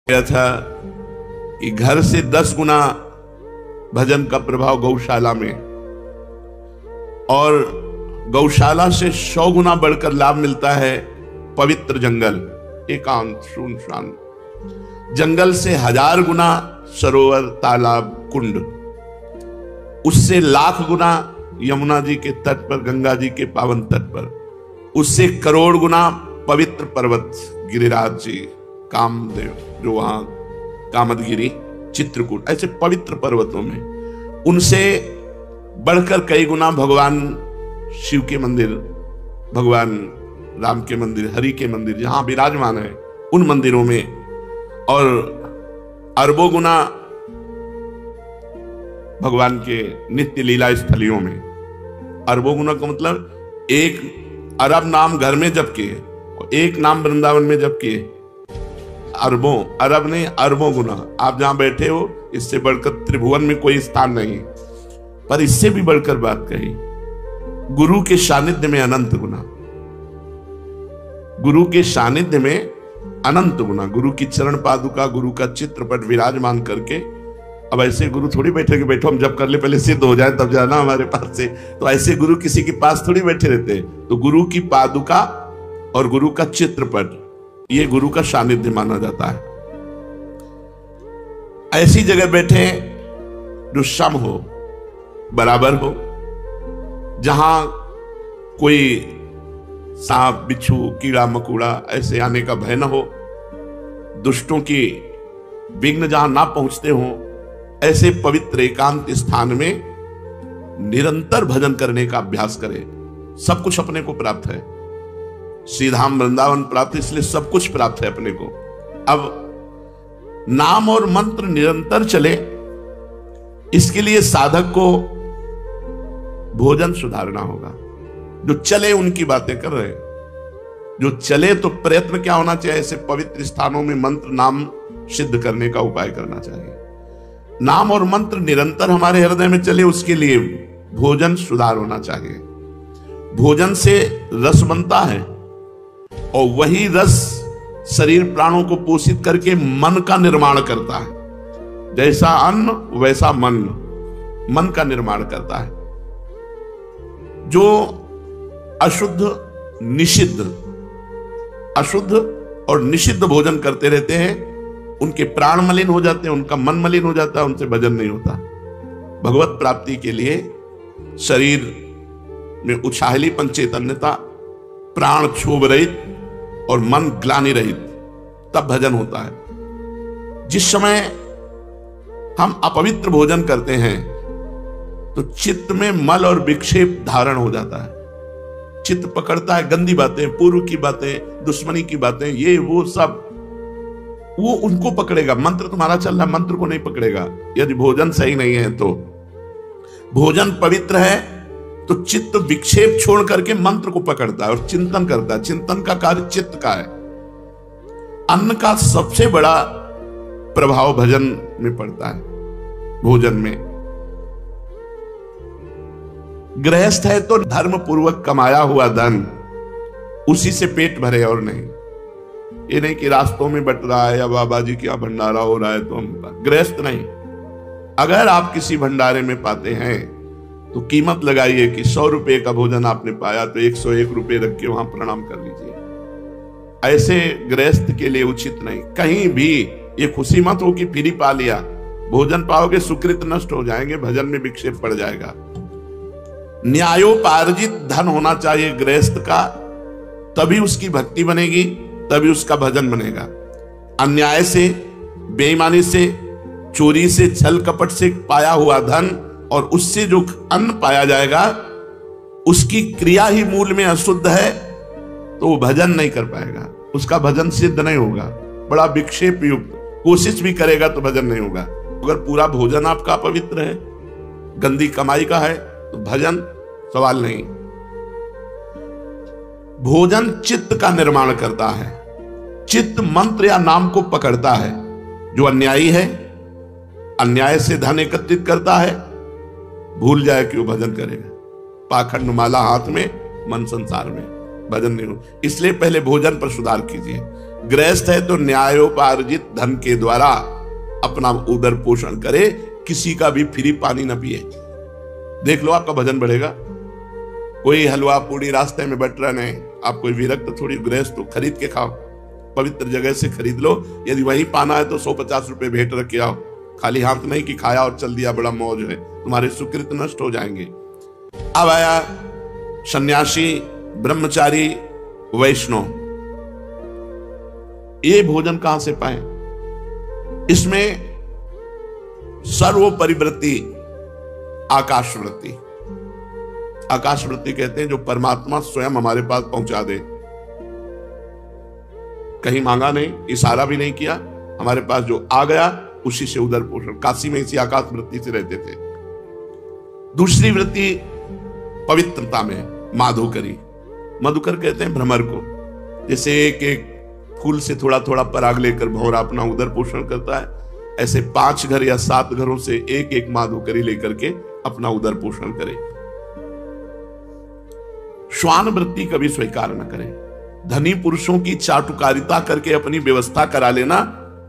गया था कि घर से 10 गुना भजन का प्रभाव गौशाला में, और गौशाला से 100 गुना बढ़कर लाभ मिलता है पवित्र जंगल, एकांत सुनसान जंगल से 1000 गुना सरोवर तालाब कुंड, उससे 1,00,000 गुना यमुना जी के तट पर, गंगा जी के पावन तट पर, उससे 1 करोड़ गुना पवित्र पर्वत गिरिराज जी, कामदेव जो वहां कामदगिरी, चित्रकूट, ऐसे पवित्र पर्वतों में उनसे बढ़कर कई गुना भगवान शिव के मंदिर, भगवान राम के मंदिर, हरि के मंदिर जहां विराजमान है उन मंदिरों में, और अरबों गुना भगवान के नित्य लीला स्थलियों में। अरबों गुना का मतलब 1 अरब नाम घर में जप किए और 1 नाम वृंदावन में जप किए, अरबों, अरब नहीं अरबों गुना। आप जहां बैठे हो इससे बढ़कर त्रिभुवन में कोई स्थान नहीं। पर इससे भी बढ़कर बात कही, गुरु के सानिध्य में अनंत गुना, गुरु के सानिध्य में अनंत गुना, गुरु की चरण पादुका, गुरु का चित्रपट विराजमान करके। अब ऐसे गुरु थोड़ी बैठे कि बैठो हम जब कर ले, पहले सिद्ध हो जाए तब जाना हमारे पास से, तो ऐसे गुरु किसी के पास थोड़ी बैठे रहते। तो गुरु की पादुका और गुरु का चित्रपट, ये गुरु का सानिध्य माना जाता है। ऐसी जगह बैठे जो सम हो, बराबर हो, जहां कोई सांप बिच्छू कीड़ा मकोड़ा ऐसे आने का भय न हो, दुष्टों की विघ्न जहां ना पहुंचते हो, ऐसे पवित्र एकांत स्थान में निरंतर भजन करने का अभ्यास करें। सब कुछ अपने को प्राप्त है, श्रीधाम वृंदावन प्राप्त, इसलिए सब कुछ प्राप्त है अपने को। अब नाम और मंत्र निरंतर चले, इसके लिए साधक को भोजन सुधारना होगा। जो चले उनकी बातें कर रहे हैं, जो चले तो प्रयत्न क्या होना चाहिए, ऐसे पवित्र स्थानों में मंत्र नाम सिद्ध करने का उपाय करना चाहिए। नाम और मंत्र निरंतर हमारे हृदय में चले, उसके लिए भोजन सुधार होना चाहिए। भोजन से रस बनता है और वही रस शरीर प्राणों को पोषित करके मन का निर्माण करता है। जैसा अन्न वैसा मन, मन का निर्माण करता है। जो अशुद्ध निषिद्ध, अशुद्ध और निषिद्ध भोजन करते रहते हैं, उनके प्राण मलिन हो जाते हैं, उनका मन मलिन हो जाता है, उनसे भजन नहीं होता। भगवत प्राप्ति के लिए शरीर में उछाहलीपन, चैतन्यता, प्राण क्षोभ रहित और मन ग्लानि रहित, तब भजन होता है। जिस समय हम अपवित्र भोजन करते हैं तो चित्त में मल और विक्षेप धारण हो जाता है। चित्त पकड़ता है गंदी बातें, पूर्व की बातें, दुश्मनी की बातें, ये वो सब, वो उनको पकड़ेगा। मंत्र तुम्हारा चल रहा, मंत्र को नहीं पकड़ेगा यदि भोजन सही नहीं है। तो भोजन पवित्र है तो चित्त विक्षेप छोड़ करके मंत्र को पकड़ता है और चिंतन करता है। चिंतन का कार्य चित्त का है। अन्न का सबसे बड़ा प्रभाव भजन में पड़ता है। भोजन में गृहस्थ है तो धर्म पूर्वक कमाया हुआ धन, उसी से पेट भरे और नहीं। ये नहीं कि रास्तों में बट रहा है या बाबा जी क्या भंडारा हो रहा है तो हम, गृहस्थ नहीं। अगर आप किसी भंडारे में पाते हैं तो कीमत लगाइए कि 100 रुपए का भोजन आपने पाया तो 101 रुपए रख के वहां प्रणाम कर लीजिए। ऐसे गृहस्थ के लिए उचित नहीं। कहीं भी ये खुशी मत हो कि फ्री पा लिया। भोजन पाओगे सुकृत नष्ट हो जाएंगे, भजन में विक्षेप पड़ जाएगा। न्यायोपार्जित धन होना चाहिए गृहस्थ का, तभी उसकी भक्ति बनेगी, तभी उसका भजन बनेगा। अन्याय से, बेईमानी से, चोरी से, छल कपट से पाया हुआ धन और उससे जो अन्न पाया जाएगा, उसकी क्रिया ही मूल में अशुद्ध है तो वो भजन नहीं कर पाएगा, उसका भजन सिद्ध नहीं होगा। बड़ा विक्षेप युक्त कोशिश भी करेगा तो भजन नहीं होगा। अगर पूरा भोजन आपका अपवित्र है, गंदी कमाई का है, तो भजन सवाल नहीं। भोजन चित्त का निर्माण करता है। चित्त मंत्र या नाम को पकड़ता है। जो अन्यायी है, अन्याय से धन एकत्रित करता है, भूल जाए कि वो भजन करेगा। पाखंड माला हाथ में, मन संसार में, भजन नहीं हो। इसलिए पहले भोजन पर सुधार कीजिए। गृहस्थ है तो न्यायोपार्जित धन के द्वारा अपना उदर पोषण करे, किसी का भी फ्री पानी न पिए। देख लो आपका भजन बढ़ेगा। कोई हलवा पूड़ी रास्ते में बट रहा नहीं, आप कोई विरक्त थोड़ी गृहस्थ तो खरीद के खाओ, पवित्र जगह से खरीद लो। यदि वहीं पाना है तो 150 रुपए भेंट रख के आओ, खाली हाथ नहीं कि खाया और चल दिया बड़ा मौज है, तुम्हारे सुकृत नष्ट हो जाएंगे। अब आया सन्यासी, ब्रह्मचारी, वैष्णव। ये भोजन कहां से पाए? इसमें सर्वोपरिवृत्ति आकाशवृत्ति। आकाशवृत्ति कहते हैं जो परमात्मा स्वयं हमारे पास पहुंचा दे, कहीं मांगा नहीं, इशारा भी नहीं किया, हमारे पास जो आ गया उसी से उदर पोषण। काशी में इसी आकाश वृत्ति से रहते थे। दूसरी वृत्ति पवित्रता में माधुकरी। मधुकर कहते हैं भ्रमर को, जैसे एक एक फूल से थोड़ा थोड़ा पराग लेकर भंवरा अपना उदर पोषण करता है, ऐसे 5 घर या 7 घरों से एक एक माधुकरी लेकर के अपना उदर पोषण करे। श्वान वृत्ति कभी स्वीकार न करें। धनी पुरुषों की चाटुकारिता करके अपनी व्यवस्था करा लेना,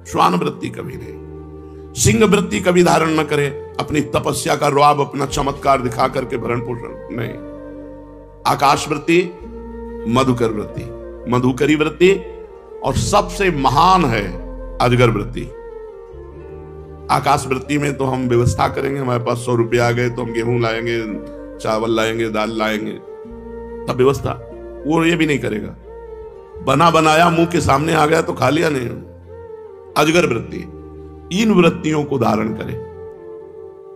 श्वान वृत्ति कभी नहीं। सिंह वृत्ति कभी धारण न करे, अपनी तपस्या का रुआब, अपना चमत्कार दिखा करके भरण पोषण नहीं। आकाश वृत्ति, मधुकर वृत्ति, मधुकरी वृत्ति, और सबसे महान है अजगर वृत्ति। आकाश वृत्ति में तो हम व्यवस्था करेंगे, हमारे पास 100 रुपये आ गए तो हम गेहूं लाएंगे, चावल लाएंगे, दाल लाएंगे, तब व्यवस्था। वो ये भी नहीं करेगा, बना बनाया मुंह के सामने आ गया तो खा लिया नहीं। अजगर वृत्ति, इन वृत्तियों को धारण करें।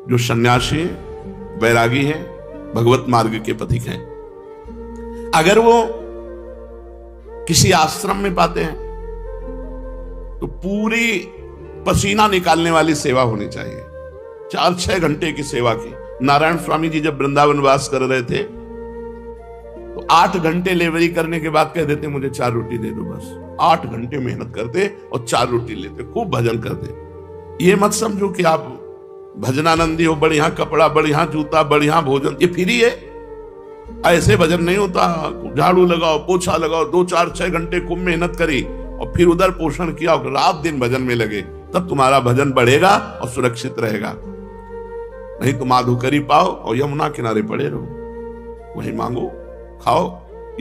जो सन्यासी वैरागी हैं, भगवत मार्ग के पथिक हैं, अगर वो किसी आश्रम में पाते हैं तो पूरी पसीना निकालने वाली सेवा होनी चाहिए। 4-6 घंटे की सेवा की। नारायण स्वामी जी जब वृंदावन वास कर रहे थे तो 8 घंटे लेवरी करने के बाद कह देते मुझे 4 रोटी दे दो बस। 8 घंटे मेहनत करते और 4 रोटी लेते, खूब भजन करते। ये मत समझो कि आप भजनानंदी हो, बढ़िया कपड़ा, बढ़िया जूता, बढ़िया भोजन, ये फ्री है। ऐसे भजन नहीं होता। झाड़ू लगाओ, पोछा लगाओ, 2-4-6 घंटे खूब मेहनत करी और फिर उधर पोषण किया और रात दिन भजन में लगे, तब तुम्हारा भजन बढ़ेगा और सुरक्षित रहेगा। नहीं तो माधुकरी पाओ और यमुना किनारे पड़े रहो, वहीं मांगो, खाओ,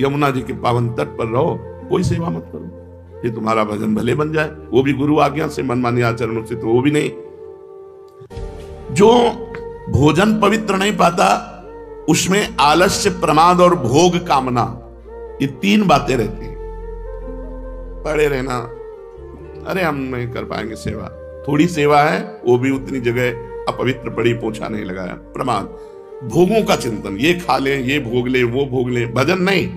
यमुना जी के पावन तट पर रहो, कोई सेवा मत करो। ये तुम्हारा भजन भले बन जाए, वो भी गुरु आज्ञा से, मनमानी आचरणों से तो वो भी नहीं। जो भोजन पवित्र नहीं पाता उसमें आलस्य, प्रमाद और भोग कामना, ये 3 बातें रहती हैं। पड़े रहना, अरे हम नहीं कर पाएंगे सेवा, थोड़ी सेवा है वो भी उतनी जगह अपवित्र पड़ी, पोछा नहीं लगाया। प्रमाद, भोगों का चिंतन, ये खा ले, ये भोग ले, वो भोग ले, भजन नहीं।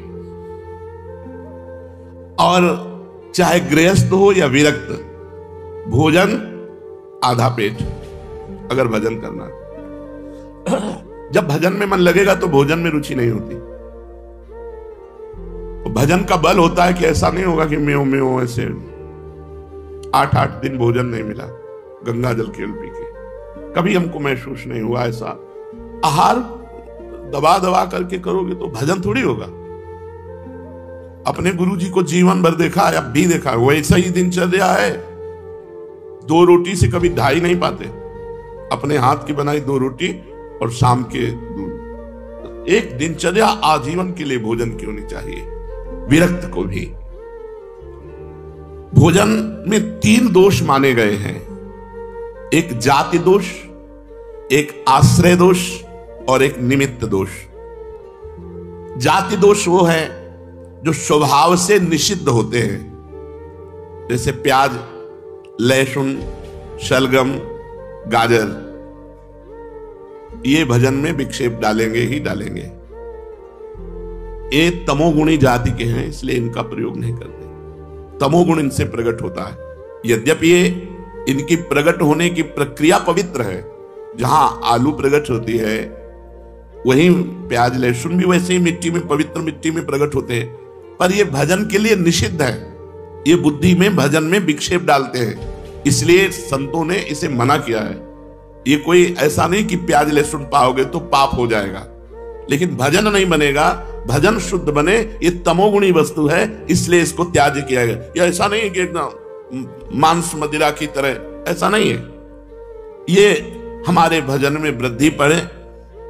और चाहे गृहस्थ हो या विरक्त, भोजन आधा पेट अगर भजन करना। जब भजन में मन लगेगा तो भोजन में रुचि नहीं होती। भजन का बल होता है कि ऐसा नहीं होगा कि म्यों म्यों ऐसे 8-8 दिन भोजन नहीं मिला, गंगा जल केवल पी के, कभी हमको महसूस नहीं हुआ ऐसा। आहार दबा दबा करके करोगे तो भजन थोड़ी होगा। अपने गुरु जी को जीवन भर देखा है, अब भी देखा है, वैसा ही दिनचर्या है। 2 रोटी से कभी ढाई नहीं पाते, अपने हाथ की बनाई 2 रोटी और शाम के दूध। एक दिनचर्या आजीवन के लिए भोजन की होनी चाहिए। विरक्त को भी भोजन में 3 दोष माने गए हैं, एक जाति दोष, एक आश्रय दोष और एक निमित्त दोष। जाति दोष वो है जो स्वभाव से निषिद्ध होते हैं, जैसे प्याज, लहसुन, शलगम, गाजर, ये भजन में विक्षेप डालेंगे ही डालेंगे। ये तमोगुणी जाति के हैं, इसलिए इनका प्रयोग नहीं करते। तमोगुण इनसे प्रकट होता है। यद्यपि ये इनकी प्रकट होने की प्रक्रिया पवित्र है, जहां आलू प्रकट होती है वहीं प्याज लहसुन भी वैसे ही मिट्टी में, पवित्र मिट्टी में प्रकट होते हैं, पर ये भजन के लिए निषिद्ध है। ये बुद्धि में, भजन में विक्षेप डालते हैं, इसलिए संतों ने इसे मना किया है। ये कोई ऐसा नहीं कि प्याज लहसुन पाओगे तो पाप हो जाएगा, लेकिन भजन नहीं बनेगा भजन शुद्ध बने, ये तमोगुणी वस्तु है, इसलिए इसको त्याज्य किया गया। ये ऐसा नहीं है कि एकदम मांस मदिरा की तरह, ऐसा नहीं है। ये हमारे भजन में वृद्धि पड़े,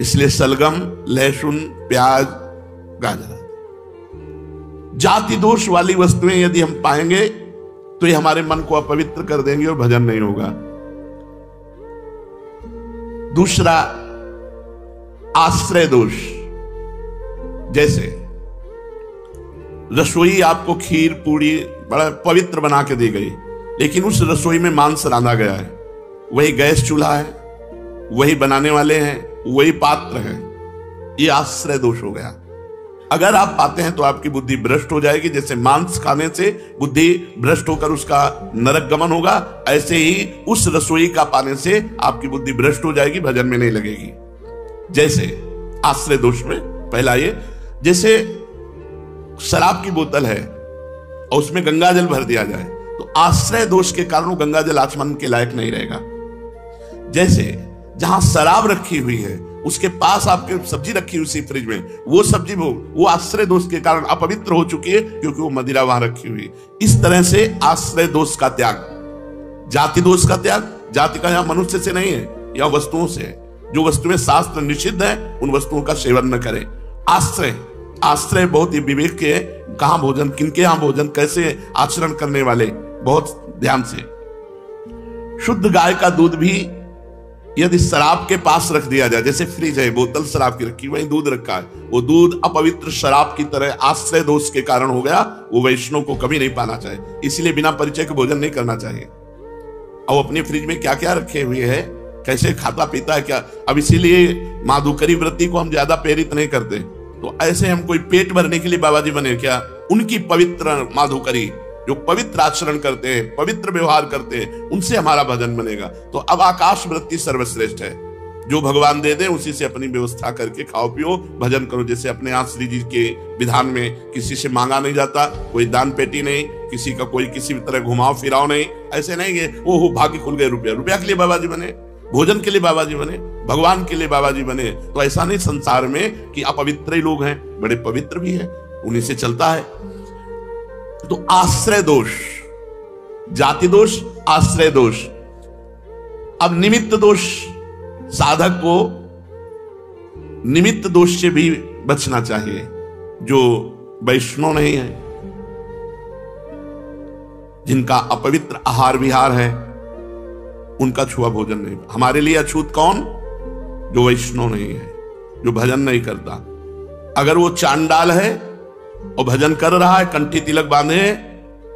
इसलिए सलगम, लहसुन, प्याज, गाजर, जाति दोष वाली वस्तुएं यदि हम पाएंगे तो ये हमारे मन को अपवित्र कर देंगे और भजन नहीं होगा। दूसरा, आश्रय दोष। जैसे रसोई आपको खीर पूड़ी बड़ा पवित्र बना के दी गई, लेकिन उस रसोई में मांस रांधा गया है, वही गैस चूल्हा है, वही बनाने वाले हैं, वही पात्र है, ये आश्रय दोष हो गया। अगर आप पाते हैं तो आपकी बुद्धि भ्रष्ट हो जाएगी। जैसे मांस खाने से बुद्धि भ्रष्ट होकर उसका नरक गमन होगा, ऐसे ही उस रसोई का पाने से आपकी बुद्धि भ्रष्ट हो जाएगी, भजन में नहीं लगेगी। जैसे आश्रय दोष में पहला ये, जैसे शराब की बोतल है और उसमें गंगा जल भर दिया जाए तो आश्रय दोष के कारण वो गंगा जल आचमन के लायक नहीं रहेगा। जैसे जहां शराब रखी हुई है उसके पास आपके सब्जी रखी हुई उसी फ्रिज में, वो सब्जी वो आश्रय दोष के कारण अपवित्र हो चुकी है, क्योंकि वो मदिरा वहां रखी हुई। इस तरह से आश्रय दोष का त्याग, जाति दोष का त्याग। जाति का यहां मनुष्य से नहीं है, यह वस्तुओं से है। जो वस्तुएं शास्त्र निषिद्ध है उन वस्तुओं का सेवन न करें। आश्रय, आश्रय बहुत ही विवेक के, कहां भोजन, किनके यहां भोजन, कैसे आचरण करने वाले, बहुत ध्यान से। शुद्ध गाय का दूध भी यदि शराब के पास रख दिया जाए, जैसे फ्रिज है, बोतल शराब की रखी, वहीं दूध रखा है, वो दूध अपवित्र शराब की तरह आश्रय दोष के कारण हो गया, वो वैष्णव को कभी नहीं पाना चाहिए। इसलिए बिना परिचय के भोजन नहीं करना चाहिए। अब अपने फ्रिज में क्या क्या रखे हुए है, कैसे खाता पीता है क्या, अब इसीलिए माधुकरी व्रती को हम ज्यादा प्रेरित नहीं करते। तो ऐसे हम कोई पेट भरने के लिए बाबा जी बने क्या? उनकी पवित्र माधुकरी, जो पवित्र आचरण करते हैं, पवित्र व्यवहार करते हैं, उनसे हमारा भजन बनेगा। तो अब आकाश वृत्ति सर्वश्रेष्ठ है, जो भगवान दे दे उसी से अपनी व्यवस्था करके खाओ पियो, भजन करो। जैसे अपने यहाँ श्री जी के विधान में किसी से मांगा नहीं जाता, कोई दान पेटी नहीं, किसी का कोई किसी तरह घुमाव फिराव नहीं। ऐसे नहीं है ओहो भाग्य खुल गए, रुपया रुपया के लिए बाबा जी बने, भोजन के लिए बाबा जी बने, भगवान के लिए बाबा जी बने। तो ऐसा नहीं संसार में कि अपवित्र ही लोग हैं, बड़े पवित्र भी हैं, उन्हीं से चलता है। तो आश्रय दोष, जाति दोष, आश्रय दोष। अब निमित्त दोष, साधक को निमित्त दोष से भी बचना चाहिए। जो वैष्णव नहीं है, जिनका अपवित्र आहार विहार है, उनका छुआ भोजन नहीं। हमारे लिए अछूत कौन? जो वैष्णव नहीं है, जो भजन नहीं करता। अगर वो चांडाल है और भजन कर रहा है, कंठी तिलक बांधे,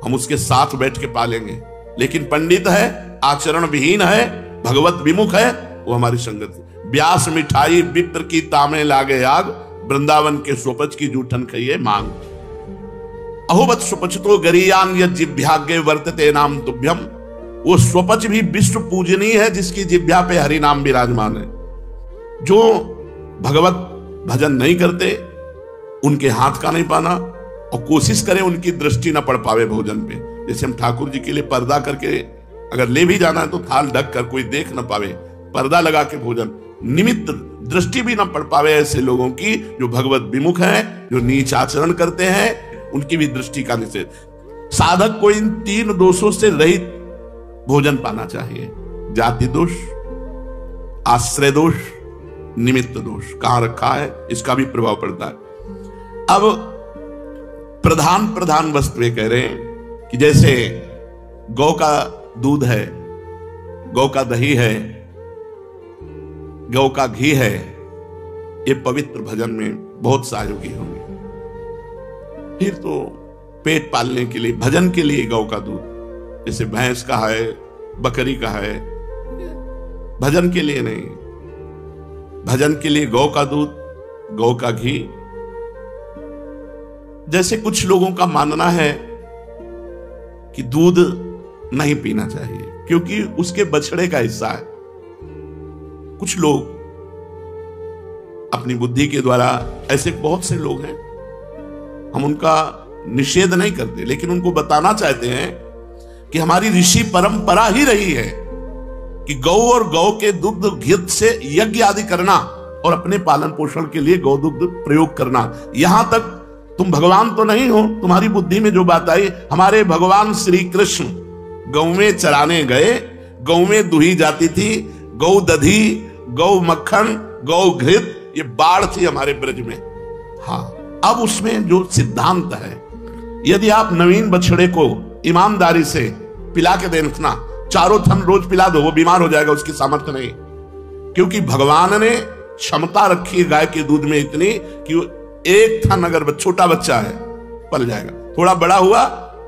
हम उसके साथ बैठ के पालेंगे। लेकिन पंडित है, आचरण विहीन है, भगवत विमुख है, वो हमारी संगत। व्यास मिठाई विप्र की तामे लागे आग, वृंदावन के सोपच की जूठन खाइए मांग। अहोबत सुपचितो गरियान यद जिभ्याग्य वर्तते नाम तुभ्यम। वो स्वपच भी विश्व पूजनीय है, जिसकी जिभ्या पे हरि नाम विराजमान है। जो भगवत भजन नहीं करते, उनके हाथ का नहीं पाना, और कोशिश करें उनकी दृष्टि न पड़ पावे भोजन पे। जैसे हम ठाकुर जी के लिए पर्दा करके अगर ले भी जाना है तो थाल ढक कर कोई देख न पावे, पर्दा लगा के भोजन, निमित्त दृष्टि भी न पड़ पावे ऐसे लोगों की, जो भगवत विमुख हैं, जो नीच आचरण करते हैं, उनकी भी दृष्टि का निषेध। साधक को इन तीन दोषों से रहित भोजन पाना चाहिए। जाति दोष, आश्रय दोष, निमित्त दोष। कहां रखा है इसका भी प्रभाव पड़ता है। अब प्रधान वस्तुएं कह रहे हैं कि जैसे गौ का दूध है, गौ का दही है, गौ का घी है, ये पवित्र भजन में बहुत सहयोगी होंगे। फिर तो पेट पालने के लिए, भजन के लिए गौ का दूध, जैसे भैंस का है, बकरी का है, भजन के लिए नहीं। भजन के लिए गौ का दूध, गौ का घी। जैसे कुछ लोगों का मानना है कि दूध नहीं पीना चाहिए क्योंकि उसके बछड़े का हिस्सा है। कुछ लोग अपनी बुद्धि के द्वारा, ऐसे बहुत से लोग हैं, हम उनका निषेध नहीं करते, लेकिन उनको बताना चाहते हैं कि हमारी ऋषि परंपरा ही रही है कि गौ और गौ के दुग्ध घी से यज्ञ आदि करना और अपने पालन पोषण के लिए गौदुग्ध प्रयोग करना। यहां तक तुम भगवान तो नहीं हो, तुम्हारी बुद्धि में जो बात आई, हमारे भगवान श्री कृष्ण गौवें चराने गए, गौवें दुही जाती थी, गौ दधी, गौ मक्खन, गौ घृत, ये बाढ़ थी हमारे ब्रज में। हाँ, अब उसमें जो सिद्धांत है, यदि आप नवीन बछड़े को ईमानदारी से पिला के देखना, चारों थन रोज पिला दो, वो बीमार हो जाएगा, उसकी सामर्थ्य नहीं, क्योंकि भगवान ने क्षमता रखी है गाय के दूध में इतनी कि एक थन अगर छोटा बच्चा है पल जाएगा, थोड़ा बड़ा हुआ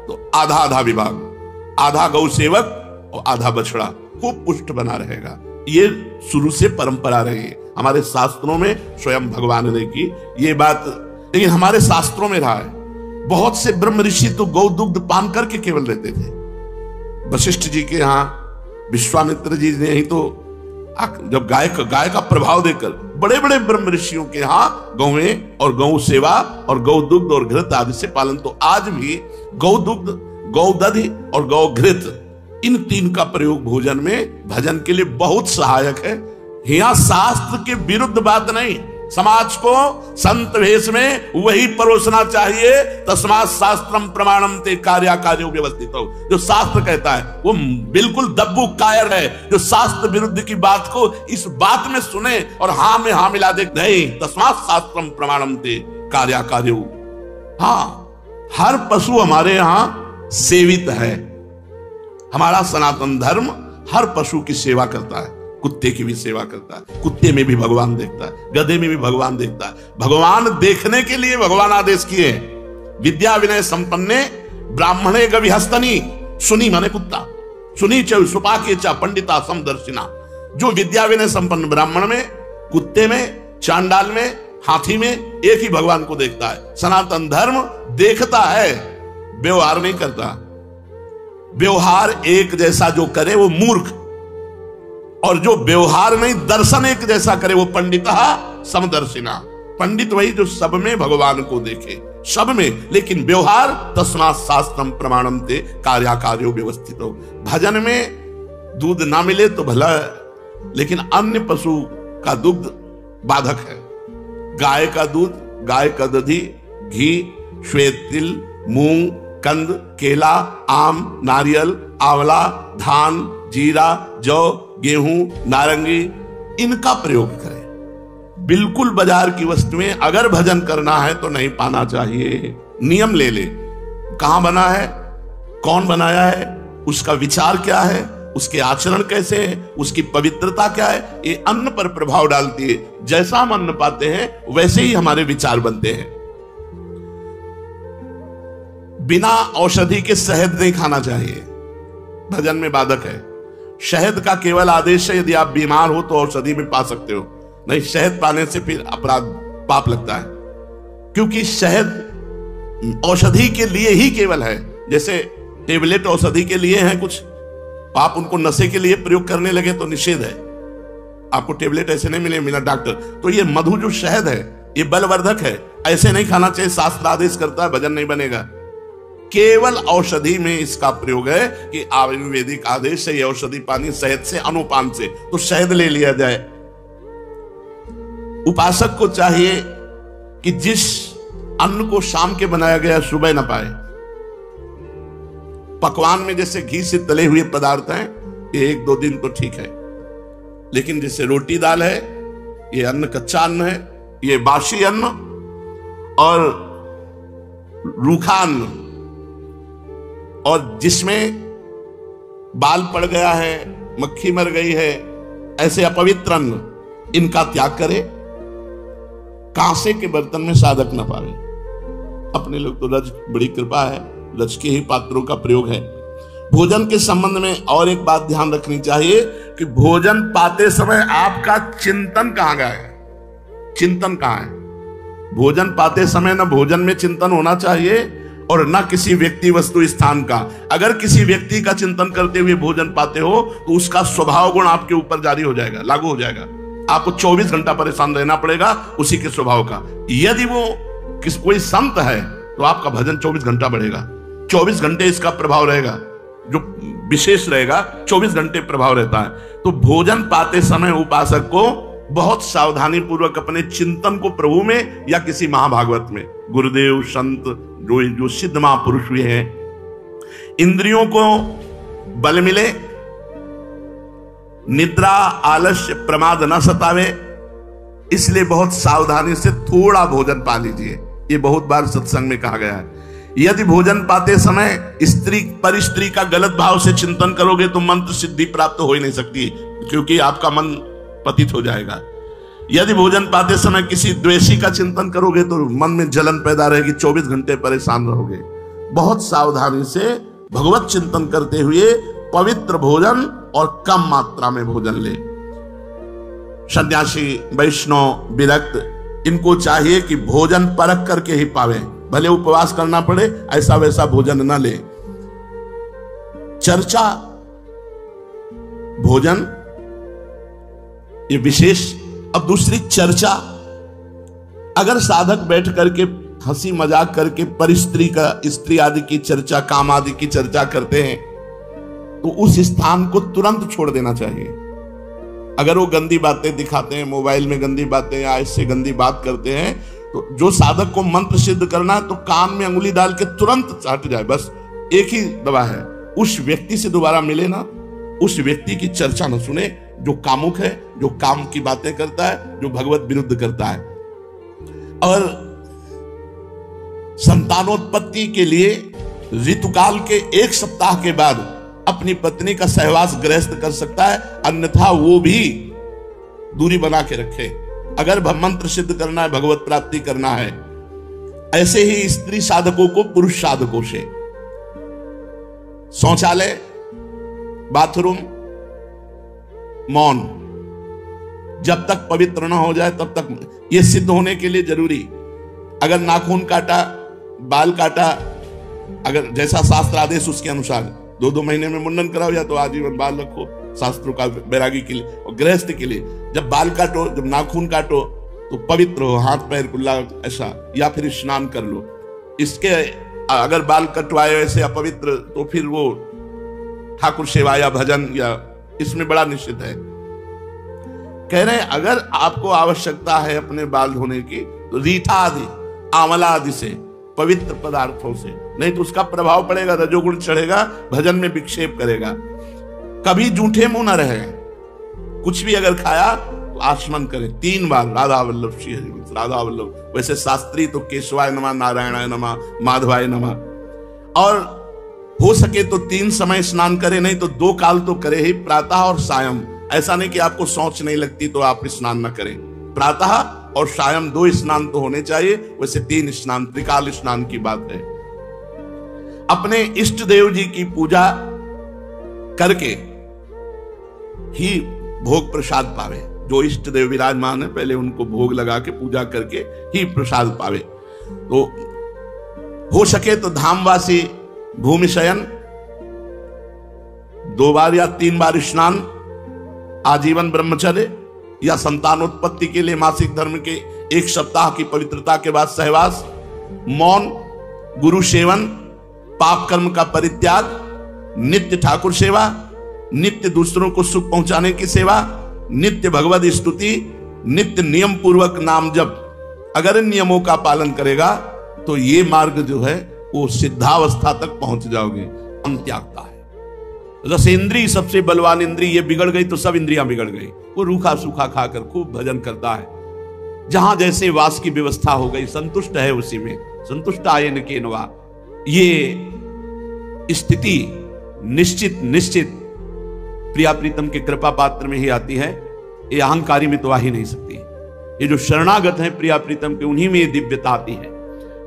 तो आधा आधा विभाग, आधा गौ सेवक और आधा बछड़ा, खूब पुष्ट बना रहेगा। ये शुरू से परंपरा रही है हमारे शास्त्रों में, स्वयं भगवान ने की ये बात, लेकिन हमारे शास्त्रों में रहा है। बहुत से ब्रह्म ऋषि तो गौ दुग्ध पान करके केवल रहते थे। वशिष्ठ जी के यहाँ विश्वामित्र जी ने ही तो जब गाय का प्रभाव देखकर बड़े बड़े ब्रह्म ऋषियों के यहाँ गौवें और गौ सेवा और गौ दुग्ध और घृत आदि से पालन, तो आज भी गौ दुग्ध, गौ दधि और गौ घृत, इन तीन का प्रयोग भोजन में भजन के लिए बहुत सहायक है। यहाँ शास्त्र के विरुद्ध बात नहीं, समाज को संत वेश में वही परोसना चाहिए। तस्मात् शास्त्रम प्रमाणम ते कार्याकार्यो व्यवस्थित हो, जो शास्त्र कहता है वो बिल्कुल दब्बू कायर है, जो शास्त्र विरुद्ध की बात को इस बात में सुने और हाँ में हाँ मिला दे, नहीं, तस्मात् शास्त्रम प्रमाणम ते कार्याकार्यो। हाँ, हर पशु हमारे यहां सेवित है। हमारा सनातन धर्म हर पशु की सेवा करता है, कुत्ते की भी सेवा करता है, कुत्ते में भी भगवान देखता है, गधे में भी भगवान देखता है। भगवान देखने के लिए भगवान आदेश किए, विद्या विनय संपन्ने ब्राह्मणे गविहस्तनी, सुनी माने कुत्ता, सुनी च सुपाके च पंडिता समदर्शिना। जो विद्या विनय संपन्न ब्राह्मण में, कुत्ते में, चांडाल में, हाथी में एक ही भगवान को देखता है। सनातन धर्म देखता है, व्यवहार नहीं करता। व्यवहार एक जैसा जो करे वो मूर्ख, और जो व्यवहार नहीं दर्शन एक जैसा करे वो पंडिता समदर्शिना। पंडित वही जो सब में भगवान को देखे, सब में, लेकिन व्यवहार तस्मात् शास्त्रम प्रमाणम ते कार्याकार्यो व्यवस्थित हो। भजन में दूध ना मिले तो भला, लेकिन अन्य पशु का दुग्ध बाधक है। गाय का दूध, गाय का दधी, घी, श्वेत तिल, मूंग, कंद, केला, आम, नारियल, आंवला, धान, जीरा, जौ, गेहूं, नारंगी, इनका प्रयोग करें। बिल्कुल बाजार की वस्तुएं अगर भजन करना है तो नहीं पाना चाहिए। नियम ले ले, कहां बना है, कौन बनाया है, उसका विचार क्या है, उसके आचरण कैसे है, उसकी पवित्रता क्या है, ये अन्न पर प्रभाव डालती है। जैसा हम अन्न पाते हैं वैसे ही हमारे विचार बनते हैं। बिना औषधि के शहद नहीं खाना चाहिए, भजन में बाधक है। शहद का केवल आदेश है यदि आप बीमार हो तो औषधि में पा सकते हो, नहीं शहद पाने से फिर अपराध पाप लगता है, क्योंकि शहद औषधि के लिए ही केवल है। जैसे टेबलेट औषधि के लिए हैं कुछ, आप उनको नशे के लिए प्रयोग करने लगे तो निषेध है, आपको टेबलेट ऐसे नहीं मिला डॉक्टर। तो ये मधु जो शहद है ये बलवर्धक है, ऐसे नहीं खाना चाहिए, शास्त्र आदेश करता है, भजन नहीं बनेगा। केवल औषधि में इसका प्रयोग है कि आयुर्वेदिक आदेश है, ये औषधि पानी शहद से, अनुपान से, तो शहद ले लिया जाए। उपासक को चाहिए कि जिस अन्न को शाम के बनाया गया सुबह न पाए। पकवान में जैसे घी से तले हुए पदार्थ हैं, ये 1-2 दिन तो ठीक है, लेकिन जैसे रोटी दाल है, ये अन्न कच्चा अन्न है, ये बासी अन्न और रूखा अन्न, और जिसमें बाल पड़ गया है, मक्खी मर गई है, ऐसे अपवित्र अन्न, इनका त्याग करे। कांसे के बर्तन में साधक न पावे। अपने लोग तो रज, बड़ी कृपा है, रज के ही पात्रों का प्रयोग है। भोजन के संबंध में और एक बात ध्यान रखनी चाहिए कि भोजन पाते समय आपका चिंतन कहां गया है, चिंतन कहां है। भोजन पाते समय न भोजन में चिंतन होना चाहिए और न किसी व्यक्ति, वस्तु, स्थान का। अगर किसी व्यक्ति का चिंतन करते हुए भोजन पाते हो तो उसका स्वभाव गुण आपके ऊपर जारी हो जाएगा, लागू हो जाएगा। आपको 24 घंटा परेशान रहना पड़ेगा उसी के स्वभाव का। यदि वो कोई संत है तो आपका भजन 24 घंटा बढ़ेगा, 24 घंटे इसका प्रभाव रहेगा, जो विशेष रहेगा, 24 घंटे प्रभाव रहता है। तो भोजन पाते समय उपासक को बहुत सावधानी पूर्वक अपने चिंतन को प्रभु में या किसी महाभागवत में, गुरुदेव संत जो सिद्ध महापुरुष हुए हैं, इंद्रियों को बल मिले, निद्रा आलस्य प्रमाद न सतावे, इसलिए बहुत सावधानी से थोड़ा भोजन पा लीजिए। ये बहुत बार सत्संग में कहा गया है। यदि भोजन पाते समय स्त्री पर स्त्री का गलत भाव से चिंतन करोगे तो मंत्र सिद्धि प्राप्त हो ही नहीं सकती, क्योंकि आपका मन पतित हो जाएगा। यदि भोजन पाते समय किसी द्वेषी का चिंतन करोगे तो मन में जलन पैदा रहेगी, 24 घंटे परेशान रहोगे। बहुत सावधानी से भगवत चिंतन करते हुए पवित्र भोजन और कम मात्रा में भोजन ले। सन्यासी, वैष्णव, विरक्त, इनको चाहिए कि भोजन परख करके ही पावे, भले उपवास करना पड़े, ऐसा वैसा भोजन न ले। चर्चा भोजन ये विशेष। अब दूसरी चर्चा, अगर साधक बैठ करके हंसी मजाक करके परिस्त्री का, स्त्री आदि की चर्चा, काम आदि की चर्चा करते हैं तो उस स्थान को तुरंत छोड़ देना चाहिए। अगर वो गंदी बातें दिखाते हैं, मोबाइल में गंदी बातें या इससे गंदी बात करते हैं, तो जो साधक को मंत्र सिद्ध करना है तो कान में अंगुली डाल के तुरंत हट जाए। बस एक ही दवा है, उस व्यक्ति से दोबारा मिले ना, उस व्यक्ति की चर्चा न सुने जो कामुक है, जो काम की बातें करता है, जो भगवत विरुद्ध करता है। और संतानोत्पत्ति के लिए ऋतुकाल के 1 सप्ताह के बाद अपनी पत्नी का सहवास गृहस्थ कर सकता है, अन्यथा वो भी दूरी बना के रखे। अगर मंत्र सिद्ध करना है, भगवत प्राप्ति करना है, ऐसे ही स्त्री साधकों को पुरुष साधकों से शौचालय, बाथरूम, मौन जब तक पवित्र न हो जाए तब तक, यह सिद्ध होने के लिए जरूरी। अगर नाखून काटा, बाल काटा, अगर जैसा शास्त्र आदेश उसके अनुसार 2-2 महीने में मुंडन कराओ या तो आजीवन बाल रखो, शास्त्रों का बैरागी के लिए और गृहस्थ के लिए। जब बाल काटो, जब नाखून काटो तो पवित्र हो, हाथ पैर कुल्ला ऐसा, या फिर स्नान कर लो। इसके अगर बाल कटवाए ऐसे अपवित्र तो फिर वो ठाकुर सेवा या भजन या इसमें बड़ा निश्चित है। कह रहे हैं अगर आपको आवश्यकता है अपने बाल धोने की तो रीठा आदि, आंवला आदि से, पवित्र पदार्थों से, नहीं तो उसका प्रभाव पड़ेगा, रजोगुण चढ़ेगा, भजन में विक्षेप करेगा। कभी जूठे मुंह न रहे, कुछ भी अगर खाया तो आचमन करें 3 बार, राधा वल्लभ श्री हरिवंश, राधा वल्लभ। वैसे शास्त्री तो केशवाय नमः, नारायणाय नमः, माधवाय नमः। और हो सके तो 3 समय स्नान करे, नहीं तो 2 काल तो करे ही, प्रातः और सायं। ऐसा नहीं कि आपको शौच नहीं लगती तो आप स्नान न करें, प्रातः और सायं 2 स्नान तो होने चाहिए। वैसे 3 स्नान, त्रिकाल स्नान की बात है। अपने इष्ट देव जी की पूजा करके ही भोग प्रसाद पावे। जो इष्ट देव विराजमान है पहले उनको भोग लगा के पूजा करके ही प्रसाद पावे। तो हो सके तो धामवासी भूमि शयन, 2 बार या 3 बार स्नान, आजीवन ब्रह्मचर्य या संतानोत्पत्ति के लिए मासिक धर्म के 1 सप्ताह की पवित्रता के बाद सहवास, मौन, गुरु सेवन, पाप कर्म का परित्याग, नित्य ठाकुर सेवा, नित्य दूसरों को सुख पहुंचाने की सेवा, नित्य भगवत स्तुति, नित्य नियम पूर्वक नाम जप। अगर इन नियमों का पालन करेगा तो ये मार्ग जो है वो सिद्धावस्था तक पहुंच जाओगे। हम त्यागता है रसेंद्री, सबसे बलवान इंद्री, ये बिगड़ गई तो सब इंद्रियां बिगड़ गई। वो रूखा सूखा खाकर खूब भजन करता है, जहां जैसे वास की व्यवस्था हो गई, संतुष्ट है उसी में, संतुष्ट आये न केनवा। ये स्थिति निश्चित प्रिया प्रीतम के कृपा पात्र में ही आती है, ये अहंकारी में तो आ ही नहीं सकती। ये जो शरणागत हैं प्रिया प्रीतम के, उन्हीं में ये दिव्यता आती है।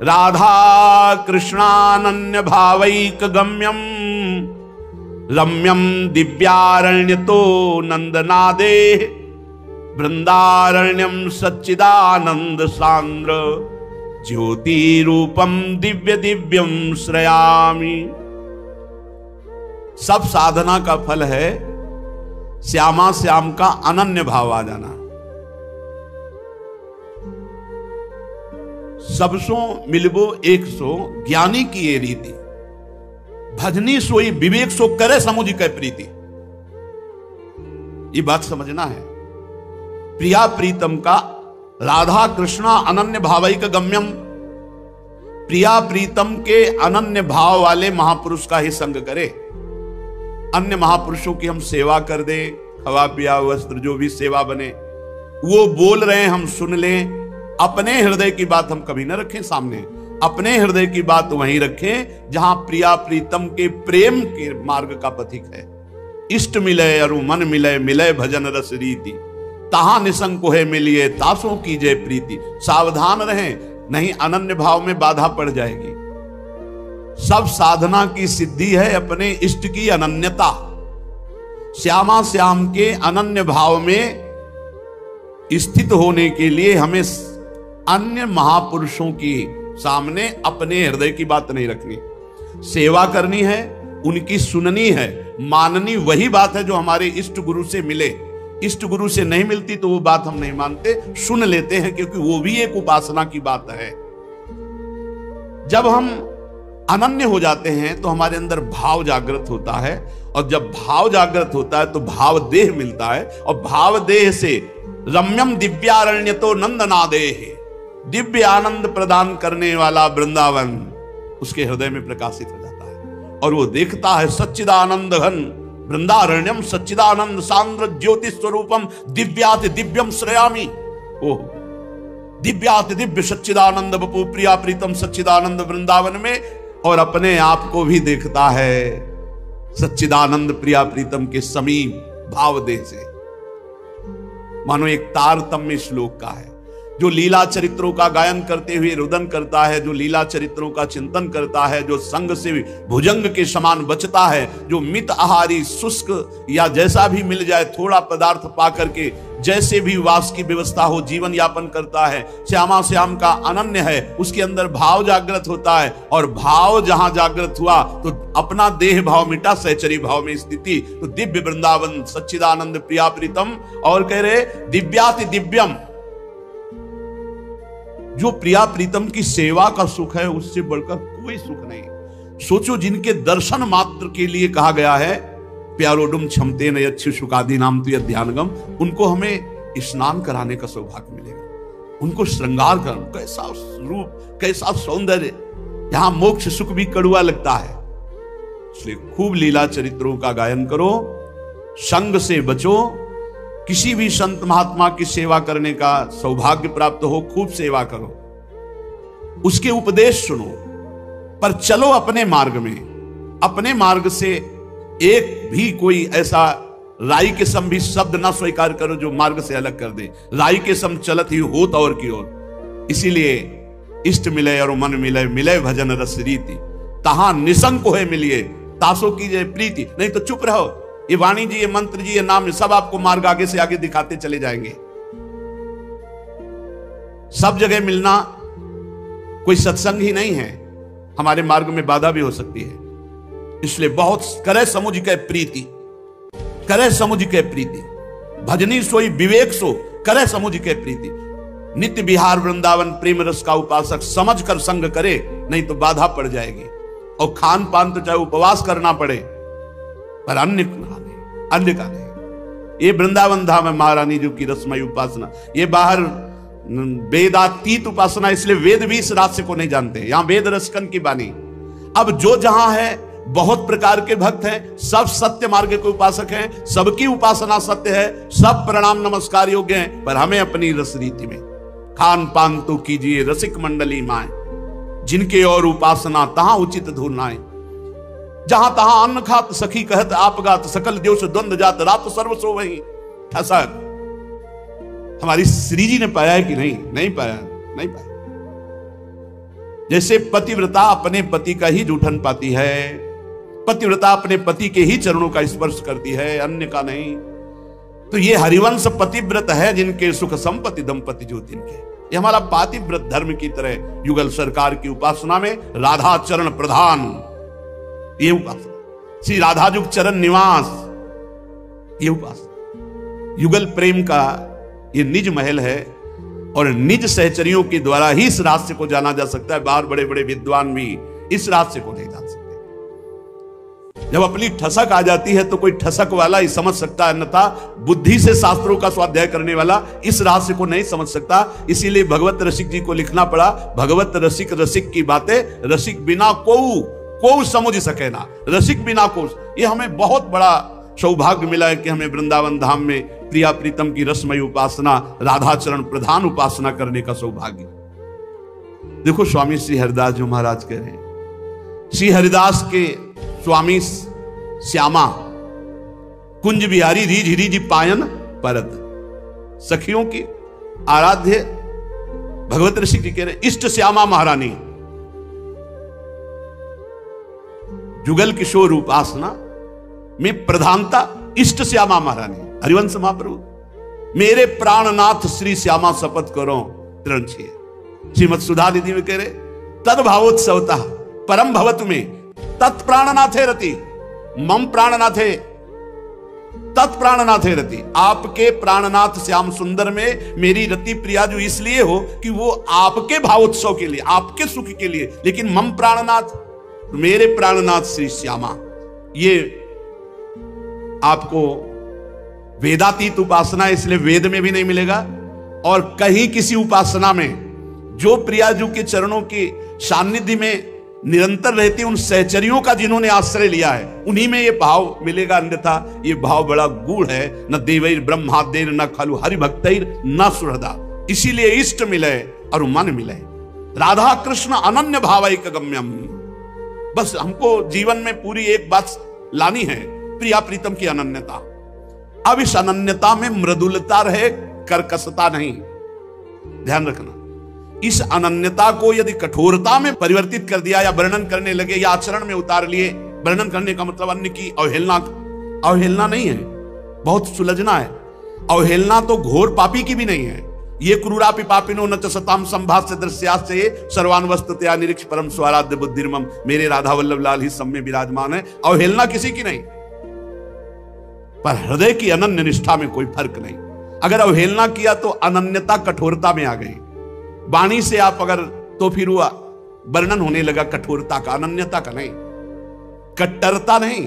राधा कृष्णानन्य भावैक गम्यम रम्यम दिव्यारण्य तो नंदनादे वृंदारण्यम सच्चिदानंद सांद्र ज्योति रूपम दिव्य दिव्यम श्रयामि। सब साधना का फल है श्यामा श्याम का अनन्य भाव आ जाना। सबसो मिलबो एक सो ज्ञानी की ये रीति, भजनी सोई विवेक सो करे समुझ कै प्रीति। ये बात समझना है। प्रिया प्रीतम का राधा कृष्णा अनन्य भावैक गम्यम, प्रिया प्रीतम के अनन्य भाव वाले महापुरुष का ही संग करे। अन्य महापुरुषों की हम सेवा कर दे, खवा पिया वस्त्र जो भी सेवा बने, वो बोल रहे हैं हम सुन लें, अपने हृदय की बात हम कभी न रखें सामने। अपने हृदय की बात वहीं रखें जहां प्रिया प्रीतम के प्रेम के मार्ग का पथिक है। इष्ट मिले अरु मन मिले, मिले भजन रस रीति, तहां निसंग है मिलिए, तासों की जय प्रीति। सावधान रहें, नहीं अनन्य भाव में बाधा पड़ जाएगी। सब साधना की सिद्धि है अपने इष्ट की अनन्यता। श्यामा श्याम के अनन्य भाव में स्थित होने के लिए हमें अन्य महापुरुषों की सामने अपने हृदय की बात नहीं रखनी, सेवा करनी है, उनकी सुननी है, माननी वही बात है जो हमारे इष्ट गुरु से मिले। इष्ट गुरु से नहीं मिलती तो वो बात हम नहीं मानते, सुन लेते हैं, क्योंकि वो भी एक उपासना की बात है। जब हम अनन्य हो जाते हैं तो हमारे अंदर भाव जागृत होता है, और जब भाव जागृत होता है तो भाव देह मिलता है, और भाव देह से रम्यम दिव्यारण्य तो नंदनादेह, दिव्य आनंद प्रदान करने वाला वृंदावन उसके हृदय में प्रकाशित हो जाता है, और वो देखता है सच्चिदानंद घन वृंदारण्यम सच्चिदानंद सांद्र ज्योति स्वरूपम दिव्याति दिव्यम श्रयामी। ओह, दिव्याति दिव्य सच्चिदानंद बपू प्रिया प्रीतम सच्चिदानंद वृंदावन में, और अपने आप को भी देखता है सच्चिदानंद प्रिया प्रीतम के समीप भाव देह से। मानो एक तारतम्य श्लोक का है, जो लीला चरित्रों का गायन करते हुए रुदन करता है, जो लीला चरित्रों का चिंतन करता है, जो संग से भुजंग के समान बचता है, जो मित आहारी शुष्क या जैसा भी मिल जाए थोड़ा पदार्थ पा करके जैसे भी वास की व्यवस्था हो जीवन यापन करता है, श्यामा श्याम का अनन्य है, उसके अंदर भाव जागृत होता है, और भाव जहां जागृत हुआ तो अपना देह भाव मिटा, सहचरी भाव में स्थिति, तो दिव्य वृंदावन सच्चिदानंद प्रिया प्रीतम। और कह रहे दिव्याति दिव्यम, जो प्रिया प्रीतम की सेवा का सुख है उससे बढ़कर कोई सुख नहीं। सोचो, जिनके दर्शन मात्र के लिए कहा गया है प्यारोडुम क्षमते न यच्छु शुकादि नाम तो ध्यानगम, उनको हमें स्नान कराने का सौभाग्य मिलेगा, उनको श्रृंगार कर, कैसा रूप कैसा सौंदर्य, यहां मोक्ष सुख भी कड़ुआ लगता है। इसलिए खूब लीला चरित्रों का गायन करो, संग से बचो, किसी भी संत महात्मा की सेवा करने का सौभाग्य प्राप्त हो, खूब सेवा करो, उसके उपदेश सुनो, पर चलो अपने मार्ग में। अपने मार्ग से एक भी कोई ऐसा राई के सम भी शब्द ना स्वीकार करो जो मार्ग से अलग कर दे। राई के सम चलत ही होत और की ओर। इसीलिए इष्ट मिले और मन मिले, मिले भजन रस रीति, तहां निसंग है मिलिए, तासो कीजिए प्रीति। नहीं तो चुप रहो, ये वाणी जी, ये मंत्र जी, ये नाम, सब आपको मार्ग आगे से आगे दिखाते चले जाएंगे। सब जगह मिलना कोई सत्संग ही नहीं है, हमारे मार्ग में बाधा भी हो सकती है। इसलिए बहुत करे समुझ के प्रीति, करे समुझ के प्रीति, भजनी सोई विवेक सो, करे समुझ के प्रीति। नित्य बिहार वृंदावन प्रेम रस का उपासक समझ कर संग करे, नहीं तो बाधा पड़ जाएगी। और खान पान तो चाहे उपवास करना पड़े, पर अन्य का नहीं। ये वृंदावन धाम है महारानी जी की रसमयी उपासना, ये बाहर वेदातीत उपासना, इसलिए वेद भी इस रहस्य को नहीं जानते। यहां वेद रसकन की बानी। अब जो जहां है बहुत प्रकार के भक्त हैं, सब सत्य मार्ग के उपासक हैं, सबकी उपासना सत्य है, सब प्रणाम नमस्कार योग्य हैं, पर हमें अपनी रस रीति में खान पान तो कीजिए रसिक मंडली माए, जिनके और उपासना तहां उचित धुनाए। जहां तहां अन्न खात सखी कहत आप गात, सकल देव से द्वंद जात रात सर्वसो वही ठसक। हमारी श्री जी ने पाया है कि नहीं? नहीं पाया, नहीं पाया। जैसे पतिव्रता अपने पति का ही जूठन पाती है, पतिव्रता अपने पति के ही चरणों का स्पर्श करती है, अन्य का नहीं। तो ये हरिवंश पतिव्रत है, जिनके सुख संपत्ति दंपति जो तिनके। ये हमारा पातिव्रत धर्म की तरह युगल सरकार की उपासना में राधा चरण प्रधान, ये उपासना, श्री राधा जुग चरण निवास, ये उपासना युगल प्रेम का ये निज महल है, और निज सहचरियों के द्वारा ही इस रहस्य को जाना जा सकता है। बाहर बड़े बड़े विद्वान भी इस रहस्य को नहीं जान सकते। जब अपनी ठसक आ जाती है तो कोई ठसक वाला ही समझ सकता है, अन्यथा बुद्धि से शास्त्रों का स्वाध्याय करने वाला इस रहस्य को नहीं समझ सकता। इसीलिए भगवत रसिक जी को लिखना पड़ा, भगवत रसिक रसिक की बातें रसिक बिना को समझ सके ना, रसिक बिना को। ये हमें बहुत बड़ा सौभाग्य मिला है कि हमें वृंदावन धाम में प्रिया प्रीतम की रसमयी उपासना, राधाचरण प्रधान उपासना करने का सौभाग्य। देखो स्वामी श्री हरिदास जी महाराज कह रहे हैं, श्री हरिदास के स्वामी श्यामा कुंज बिहारी रीझ रीझ पायन परत, सखियों की आराध्य भगवत ऋषि जी कह रहे इष्ट श्यामा महारानी, जुगल किशोर उपासना में प्रधानता इष्ट श्यामा महारानी। हरिवंश महाप्रभु मेरे प्राणनाथ श्री श्यामा शपथ करो तृण छे। श्रीमद सुधा दीदी में कह रहे तद भावोत्सवता परम भवत में तत्प्राणनाथे रति मम प्राणनाथे तत्प्राणनाथे रति। आपके प्राणनाथ श्याम सुंदर में मेरी रति प्रिया जो इसलिए हो कि वो आपके भावोत्सव के लिए, आपके सुख के लिए, लेकिन मम प्राणनाथ मेरे प्राणनाथ श्री श्यामा। ये आपको वेदातीत उपासना इसलिए वेद में भी नहीं मिलेगा और कहीं किसी उपासना में जो प्रियाजू के चरणों के सानिध्य में निरंतर रहती उन सहचरियों का जिन्होंने आश्रय लिया है, उन्हीं में ये भाव मिलेगा, अन्यथा ये भाव बड़ा गूढ़ है। न देवैर ब्रह्मादेर न खलु हरि भक्तैर न सुहृदा। इसीलिए इष्ट मिले और मन मिले। राधा कृष्ण अनन्य भावैक गम्यम। बस हमको जीवन में पूरी एक बात लानी है, प्रिया प्रीतम की अनन्यता। अब इस अनन्यता में मृदुलता रहे, कर्कशता नहीं। ध्यान रखना, इस अनन्यता को यदि कठोरता में परिवर्तित कर दिया या वर्णन करने लगे या आचरण में उतार लिए, वर्णन करने का मतलब अन्य की अवहेलना नहीं है, बहुत सुलझना है। अवहेलना तो घोर पापी की भी नहीं है। ये क्रूरापि पापिनो न च सताम संभाष्य दृश्यास्य सर्वान्वस्ततया निरीक्ष परम स्वाराध्य बुद्धिर्मम। मेरे राधा वल्लभ लाल ही सब में विराजमान है। अवहेलना किसी की नहीं, पर हृदय की अनन्य निष्ठा में कोई फर्क नहीं। अगर अवहेलना किया तो अनन्यता कठोरता में आ गई। वाणी से आप अगर तो फिर हुआ वर्णन होने लगा कठोरता का, अनन्यता का नहीं। कट्टरता नहीं,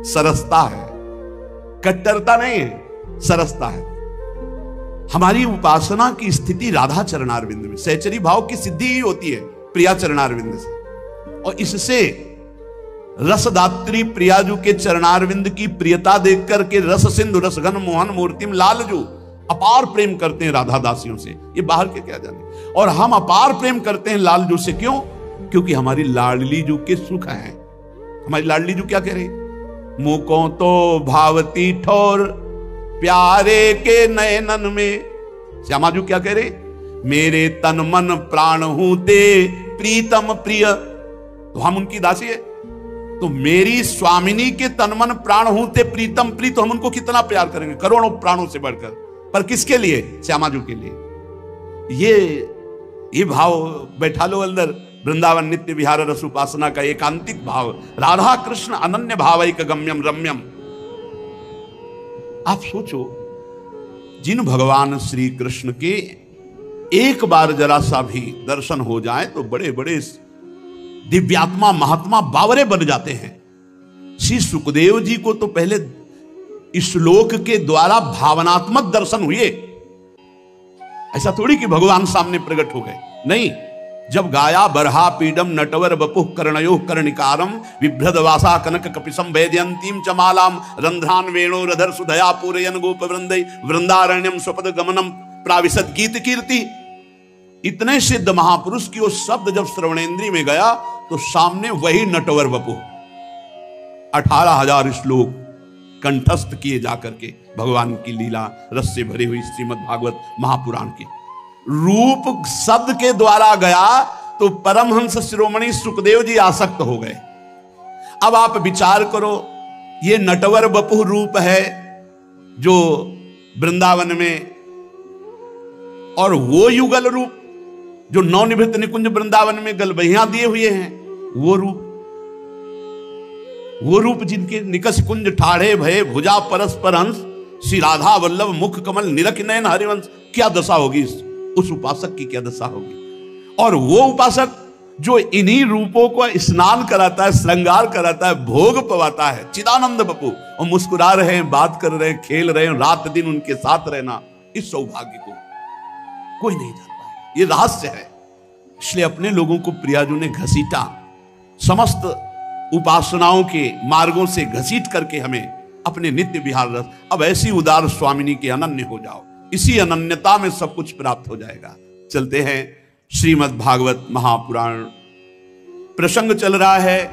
सरसता है। कट्टरता नहीं है, सरसता है। हमारी उपासना की स्थिति राधा चरणारविंद में, सहचरी भाव की सिद्धि ही होती है प्रिया चरणारविंद से। और इससे रसदात्री प्रियाजू के चरणारविंद की प्रियता देख करके रस सिंधु रसघन मोहन मूर्तिम लालजू अपार प्रेम करते हैं राधा दासियों से। ये बाहर के क्या जाने। और हम अपार प्रेम करते हैं लालजू से, क्यों? क्योंकि हमारी लाडली जू के सुख हैं। हमारी लाडली जू क्या कह रही? मुको तो भावती ठोर प्यारे के नयनन में। श्यामाजू क्या कह रहे? मेरे तन मन प्राण हूं ते प्रीतम प्रिय। तो हम उनकी दासी है, तो मेरी स्वामिनी के तन मन प्राण हूं ते प्रीतम प्रिय, तो हम उनको कितना प्यार करेंगे, करोड़ों प्राणों से बढ़कर। पर किसके लिए? श्यामाजू के लिए। ये भाव बैठा लो अंदर। वृंदावन नित्य विहार रस उपासना का एकांतिक भाव, राधा कृष्ण अनन्य भावैक गम्यम रम्यम। आप सोचो, जिन भगवान श्री कृष्ण के एक बार जरा सा भी दर्शन हो जाए तो बड़े बड़े दिव्यात्मा महात्मा बावरे बन जाते हैं। श्री सुखदेव जी को तो पहले श्लोक के द्वारा भावनात्मक दर्शन हुए। ऐसा थोड़ी कि भगवान सामने प्रकट हो गए, नहीं। जब गाया बरहा पीडम नटवर बपुः कर्णयो कर्णिकारम विभ्रदवासा कनक कपिसम वैदयंतीम चमालाम रंध्रान वेणो रधर सुधया पूरयन गोप वृंदै वृंदारण्यम स्वपद गमनम प्राविशद गीत कीर्ति। इतने सिद्ध महापुरुष की वो शब्द जब श्रवणेन्द्री में गया तो सामने वही नटवर बपु 18,000 श्लोक कंठस्थ किए जाकर के भगवान की लीला रस से भरी हुई श्रीमद् भागवत महापुराण की रूप शब्द के द्वारा गया तो परमहंस शिरोमणि सुखदेव जी आसक्त हो गए। अब आप विचार करो, ये नटवर बपु रूप है जो वृंदावन में, और वो युगल रूप जो नवनिभृत निकुंज वृंदावन में गलबहियां दिए हुए हैं, वो रूप जिनके निकस कुंज ठाढ़े भये भुजा परस्पर हंस श्री राधा वल्लभ मुख कमल निरख नयन हरिवंश। क्या दशा होगी उस उपासक की, क्या दशा होगी। और वो उपासक जो इन्हीं रूपों को स्नान कराता है, श्रृंगार कराता है, भोग पवाता है, चिदानंद बपू, और मुस्कुरा रहे हैं, बात कर रहे हैं, खेल रहे हैं, रात दिन उनके साथ रहना, इस सौभाग्य को कोई नहीं जान पाएगा। ये रहस्य है। इसलिए अपने लोगों को प्रियाजू ने घसीटा, समस्त उपासनाओं के मार्गों से घसीट करके हमें अपने नित्य विहार रस। अब ऐसी उदार स्वामिनी के अनन्य हो जाओ, इसी अनन्यता में सब कुछ प्राप्त हो जाएगा। चलते हैं श्रीमद् भागवत महापुराण। प्रसंग चल रहा है,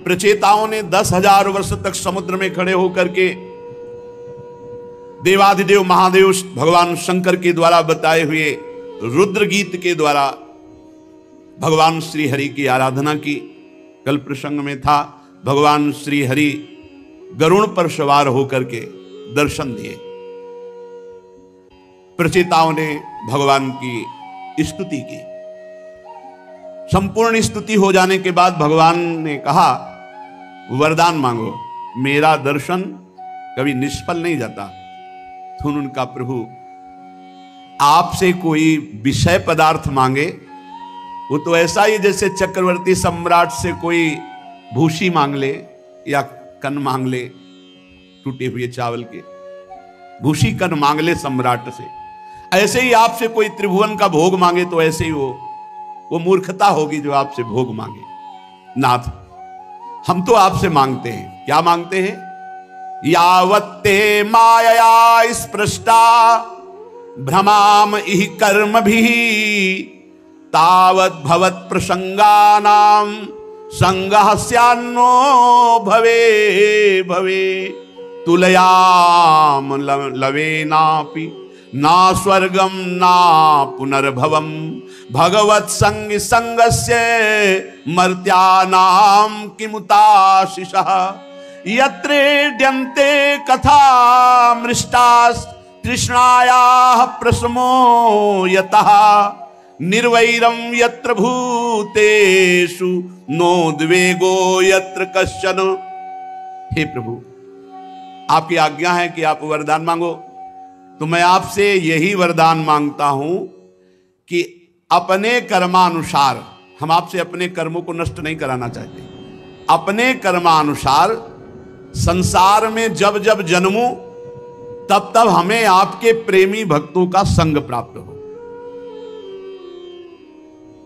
प्रचेताओं ने 10,000 वर्ष तक समुद्र में खड़े होकर के देवाधिदेव महादेव भगवान शंकर के द्वारा बताए हुए रुद्र गीत के द्वारा भगवान श्री हरि की आराधना की। कल प्रसंग में था भगवान श्री हरि गरुड़ पर सवार होकर के दर्शन दिए। प्रचेताओं ने भगवान की स्तुति की। संपूर्ण स्तुति हो जाने के बाद भगवान ने कहा, वरदान मांगो, मेरा दर्शन कभी निष्फल नहीं जाता। सुन उनका, प्रभु आपसे कोई विषय पदार्थ मांगे वो तो ऐसा ही जैसे चक्रवर्ती सम्राट से कोई भूसी मांग ले या कन मांग ले, टूटे हुए चावल के भूसी कन मांग ले सम्राट से, ऐसे ही आपसे कोई त्रिभुवन का भोग मांगे तो ऐसे ही वो मूर्खता होगी जो आपसे भोग मांगे। नाथ, हम तो आपसे मांगते हैं, क्या मांगते हैं? यावत्ते माया स्पृष्टा भ्रमाम इह कर्म भी तावत् भवत् प्रसंगानाम संगः स्यान्नो भवे भवे तुलयाम लवेनापि ना स्वर्गम ना पुनर्भवम भगवत संग संगस्य मर्त्यानाम किमुताशिषः यत्रेड्यन्ते कथा मृष्टास् तृष्णायाः प्रशमो यतः निर्वैरं यत्र भूतेषु नोद्वेगो यत्र कश्चन। हे प्रभु, आपकी आज्ञा है कि आप वरदान मांगो, तो मैं आपसे यही वरदान मांगता हूं कि अपने कर्मानुसार, हम आपसे अपने कर्मों को नष्ट नहीं कराना चाहते, अपने कर्मानुसार संसार में जब जब जन्मूं तब तब हमें आपके प्रेमी भक्तों का संग प्राप्त हो।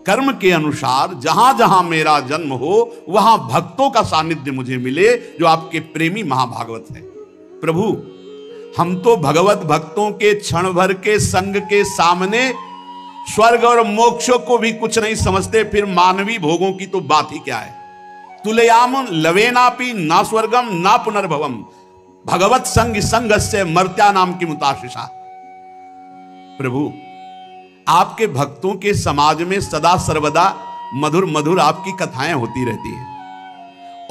कर्म के अनुसार जहां जहां मेरा जन्म हो वहां भक्तों का सानिध्य मुझे मिले जो आपके प्रेमी महाभागवत हैं। प्रभु, हम तो भगवत भक्तों के क्षण भर के संग के सामने स्वर्ग और मोक्ष को भी कुछ नहीं समझते, फिर मानवी भोगों की तो बात ही क्या है। तुलयाम लवेनापि ना स्वर्गम ना पुनर्भवम भगवत संग संगस्य मर्त्या नाम की मुताशिषा। प्रभु, आपके भक्तों के समाज में सदा सर्वदा मधुर मधुर आपकी कथाएं होती रहती हैं,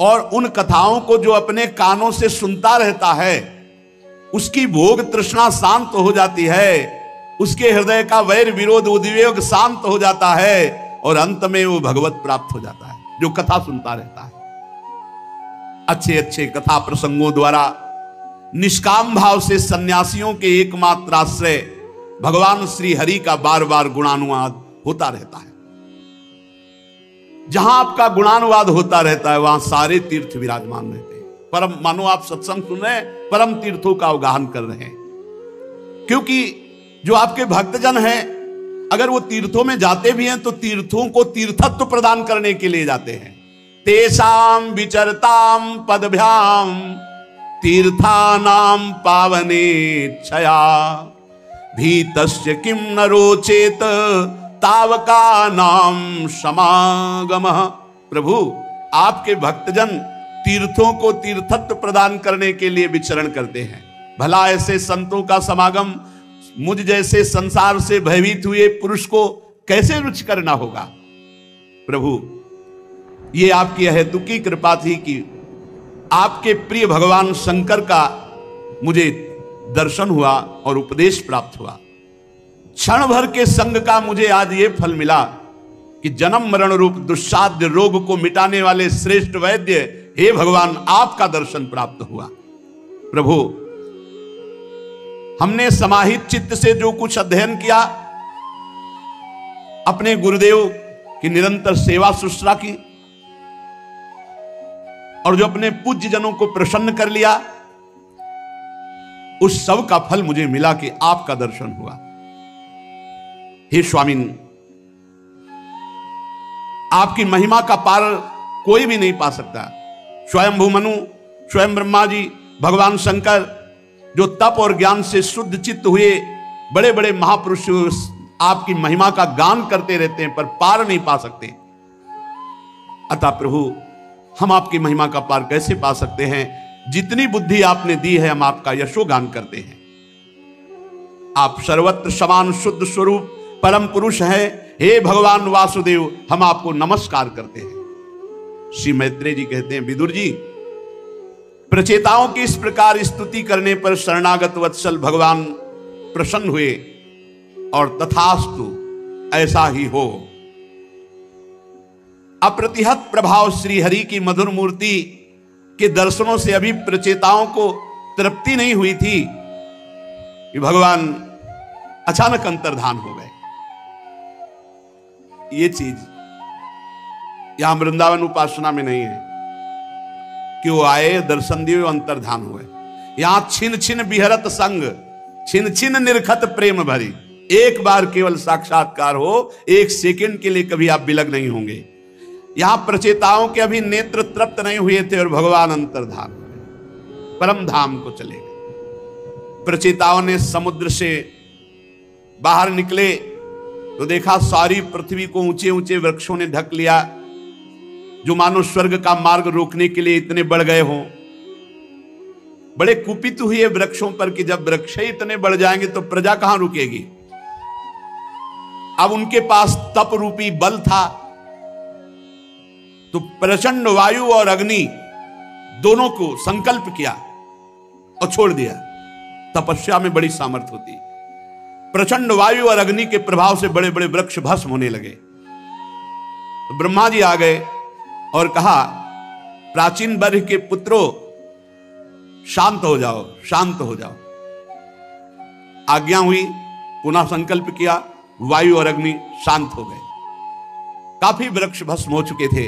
और उन कथाओं को जो अपने कानों से सुनता रहता है उसकी भोग तृष्णा शांत हो जाती है, उसके हृदय का वैर विरोध उद्वेग शांत हो जाता है, और अंत में वो भगवत प्राप्त हो जाता है जो कथा सुनता रहता है। अच्छे अच्छे कथा प्रसंगों द्वारा निष्काम भाव से सन्यासियों के एकमात्र आश्रय भगवान श्री हरि का बार बार गुणानुवाद होता रहता है। जहां आपका गुणानुवाद होता रहता है वहां सारे तीर्थ विराजमान रहते हैं। परम, मानो आप सत्संग सुन रहे हैं, परम तीर्थों का अवगाहन कर रहे हैं, क्योंकि जो आपके भक्तजन हैं अगर वो तीर्थों में जाते भी हैं तो तीर्थों को तीर्थत्व प्रदान करने के लिए जाते हैं। तेषाम विचरताम पदभ्याम तीर्थानाम पावने छया भीतस्य किम न रोचेत तावका नाम समागमः। प्रभु, आपके भक्तजन तीर्थों को तीर्थत्व प्रदान करने के लिए विचरण करते हैं। भला ऐसे संतों का समागम मुझ जैसे संसार से भयभीत हुए पुरुष को कैसे रुचिकर ना होगा। प्रभु, ये आपकी अहेतुकी कृपा थी कि आपके प्रिय भगवान शंकर का मुझे दर्शन हुआ और उपदेश प्राप्त हुआ। क्षण भर के संग का मुझे आज ये फल मिला कि जन्म मरण रूप दुस्साध्य रोग को मिटाने वाले श्रेष्ठ वैद्य हे भगवान आपका दर्शन प्राप्त हुआ। प्रभु, हमने समाहित चित्त से जो कुछ अध्ययन किया अपने गुरुदेव कि निरंतर सेवा शुश्रूषा की और जो अपने पूज्य जनों को प्रसन्न कर लिया, उस सब का फल मुझे मिला कि आपका दर्शन हुआ। हे स्वामिन, आपकी महिमा का पार कोई भी नहीं पा सकता। स्वयं भूमनु, स्वयं ब्रह्मा जी, भगवान शंकर जो तप और ज्ञान से शुद्ध चित्त हुए बड़े बड़े महापुरुष आपकी महिमा का गान करते रहते हैं, पर पार नहीं पा सकते। अतः प्रभु, हम आपकी महिमा का पार कैसे पा सकते हैं? जितनी बुद्धि आपने दी है, हम आपका यशोगान करते हैं। आप सर्वत्र समान शुद्ध स्वरूप परम पुरुष हैं। हे भगवान वासुदेव, हम आपको नमस्कार करते हैं। श्री मैत्रेय जी कहते हैं, विदुर जी, प्रचेताओं की इस प्रकार स्तुति करने पर शरणागत वत्सल भगवान प्रसन्न हुए और तथास्तु ऐसा ही हो। अप्रतिहत प्रभाव श्री हरि की मधुर मूर्ति के दर्शनों से अभी प्रचेताओं को तृप्ति नहीं हुई थी कि भगवान अचानक अंतर्धान हो गए। ये चीज यहां वृंदावन उपासना में नहीं है कि वो आए, दर्शन दिए, अंतर्धान हुए। यहां छिन छिन बिहरत संग, छिन छिन निरखत प्रेम भरी। एक बार केवल साक्षात्कार हो, एक सेकंड के लिए कभी आप विलग नहीं होंगे। यहां प्रचेताओं के अभी नेत्र तृप्त नहीं हुए थे और भगवान अंतर्धान हुए, परम धाम को चले गए। प्रचेताओं ने समुद्र से बाहर निकले तो देखा सारी पृथ्वी को ऊंचे ऊंचे वृक्षों ने ढक लिया, जो मानो स्वर्ग का मार्ग रोकने के लिए इतने बढ़ गए हों। बड़े कुपित हुए वृक्षों पर कि जब वृक्ष ही इतने बढ़ जाएंगे तो प्रजा कहां रुकेगी। अब उनके पास तप रूपी बल था, तो प्रचंड वायु और अग्नि दोनों को संकल्प किया और छोड़ दिया। तपस्या में बड़ी सामर्थ्य होती। प्रचंड वायु और अग्नि के प्रभाव से बड़े बड़े वृक्ष भस्म होने लगे। तो ब्रह्मा जी आ गए और कहा, प्राचीन वर्ग के पुत्रों, शांत हो जाओ, शांत हो जाओ। आज्ञा हुई, पुनः संकल्प किया, वायु और अग्नि शांत हो गए। काफी वृक्ष भस्म हो चुके थे।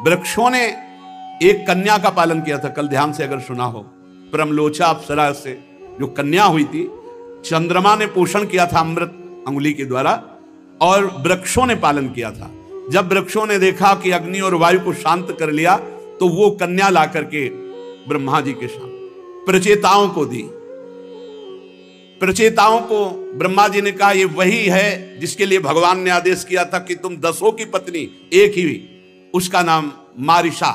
वृक्षों ने एक कन्या का पालन किया था, कल ध्यान से अगर सुना हो, परमलोचा अप्सरा से जो कन्या हुई थी, चंद्रमा ने पोषण किया था अमृत अंगुली के द्वारा, और वृक्षों ने पालन किया था। जब वृक्षों ने देखा कि अग्नि और वायु को शांत कर लिया, तो वो कन्या ला करके ब्रह्मा जी के सामने प्रचेताओं को दी। प्रचेताओं को ब्रह्मा जी ने कहा, ये वही है जिसके लिए भगवान ने आदेश किया था कि तुम 10 की पत्नी एक ही, उसका नाम मारिशा,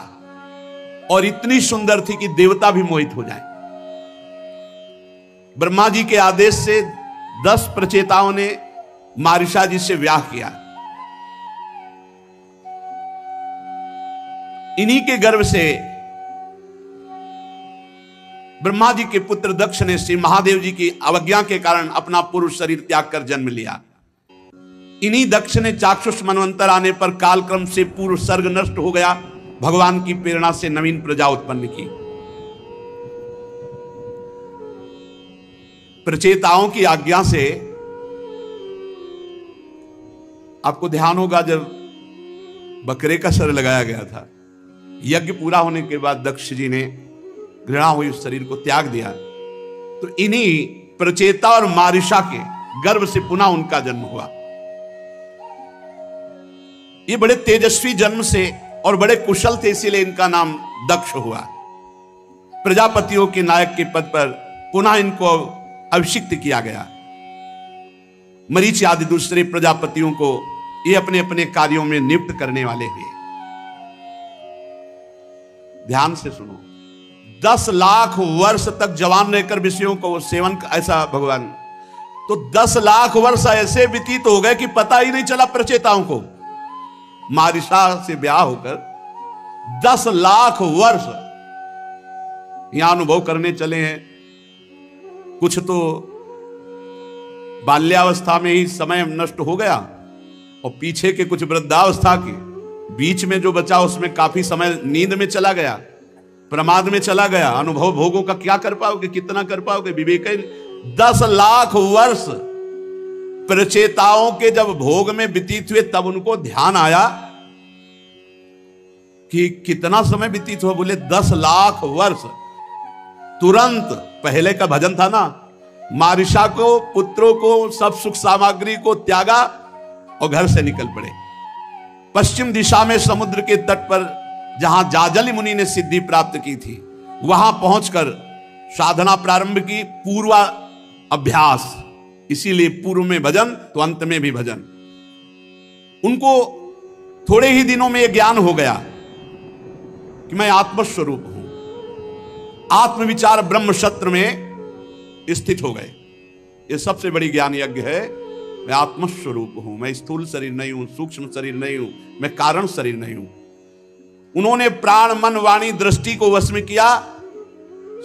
और इतनी सुंदर थी कि देवता भी मोहित हो जाए। ब्रह्मा जी के आदेश से 10 प्रचेताओं ने मारिशा जी से विवाह किया। इन्हीं के गर्भ से ब्रह्मा जी के पुत्र दक्ष ने श्री महादेव जी की अवज्ञा के कारण अपना पुरुष शरीर त्याग कर जन्म लिया। इन्हीं दक्ष ने चाक्षुष मनवंतर आने पर कालक्रम से पूर्व सर्ग नष्ट हो गया, भगवान की प्रेरणा से नवीन प्रजा उत्पन्न की। प्रचेताओं की आज्ञा से, आपको ध्यान होगा जब बकरे का सर लगाया गया था, यज्ञ पूरा होने के बाद दक्ष जी ने घृणा हुई उस शरीर को त्याग दिया। तो इन्हीं प्रचेता और मारिशा के गर्भ से पुनः उनका जन्म हुआ। ये बड़े तेजस्वी जन्म से और बड़े कुशल थे, इसीलिए इनका नाम दक्ष हुआ। प्रजापतियों के नायक के पद पर पुनः इनको अभिषिक्त किया गया। मरीचि आदि दूसरे प्रजापतियों को ये अपने अपने कार्यों में नियुक्त करने वाले हुए। ध्यान से सुनो, 10 लाख वर्ष तक जवान रहकर विषयों को सेवन, ऐसा भगवान, तो 10 लाख वर्ष ऐसे व्यतीत हो गए कि पता ही नहीं चला प्रचेताओं को। मारिशा से ब्याह होकर 10 लाख वर्ष यहां अनुभव करने चले हैं। कुछ तो बाल्यावस्था में ही समय नष्ट हो गया, और पीछे के कुछ वृद्धावस्था के बीच में जो बचा उसमें काफी समय नींद में चला गया, प्रमाद में चला गया। अनुभव भोगों का क्या कर पाओगे, कितना कर पाओगे, विवेक। 10 लाख वर्ष प्रचेताओं के जब भोग में व्यतीत हुए तब उनको ध्यान आया कि कितना समय व्यतीत हुआ। बोले 10 लाख वर्ष। तुरंत पहले का भजन था ना, मारिशा को, पुत्रों को, सब सुख सामग्री को त्यागा और घर से निकल पड़े। पश्चिम दिशा में समुद्र के तट पर जहां जाजली मुनि ने सिद्धि प्राप्त की थी, वहां पहुंचकर साधना प्रारंभ की। पूर्वा अभ्यास, इसीलिए पूर्व में भजन तो अंत में भी भजन। उनको थोड़े ही दिनों में यह ज्ञान हो गया कि मैं आत्मस्वरूप हूं। आत्मविचार ब्रह्म शत्र में स्थित हो गए। यह सबसे बड़ी ज्ञान यज्ञ है। मैं आत्मस्वरूप हूं, मैं स्थूल शरीर नहीं हूं, सूक्ष्म शरीर नहीं हूं, मैं कारण शरीर नहीं हूं। उन्होंने प्राण मन वाणी दृष्टि को वश में किया।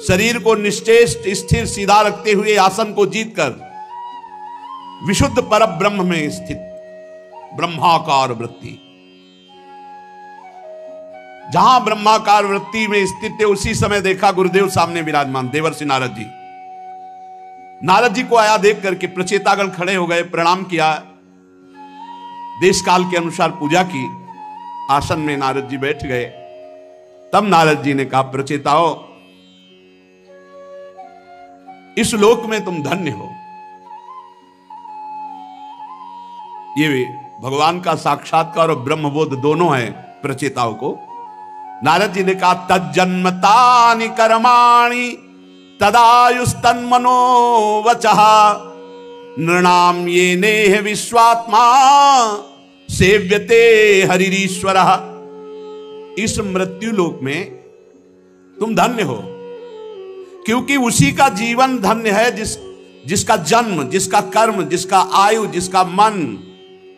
शरीर को निश्चेष्ट स्थिर सीधा रखते हुए आसन को जीतकर विशुद्ध पर ब्रह्म में स्थित ब्रह्माकार वृत्ति, जहां ब्रह्माकार वृत्ति में स्थित थे, उसी समय देखा गुरुदेव सामने विराजमान देवर्षि नारद जी। नारद जी को आया देख करके प्रचेतागण खड़े हो गए, प्रणाम किया, देश काल के अनुसार पूजा की। आसन में नारद जी बैठ गए। तब नारद जी ने कहा, प्रचेताओ, इस लोक में तुम धन्य हो। ये भगवान का साक्षात्कार और ब्रह्मबोध दोनों है प्रचेताओं को। नारद जी ने कहा, तज्जन्मतानि कर्माणि तदायुस्तन्मनो वचः नृणाम ये नेह विश्वात्मा सेव्यते हरिरीश्वरः। इस मृत्यु लोक में तुम धन्य हो, क्योंकि उसी का जीवन धन्य है जिसका जन्म, जिसका कर्म, जिसका आयु, जिसका मन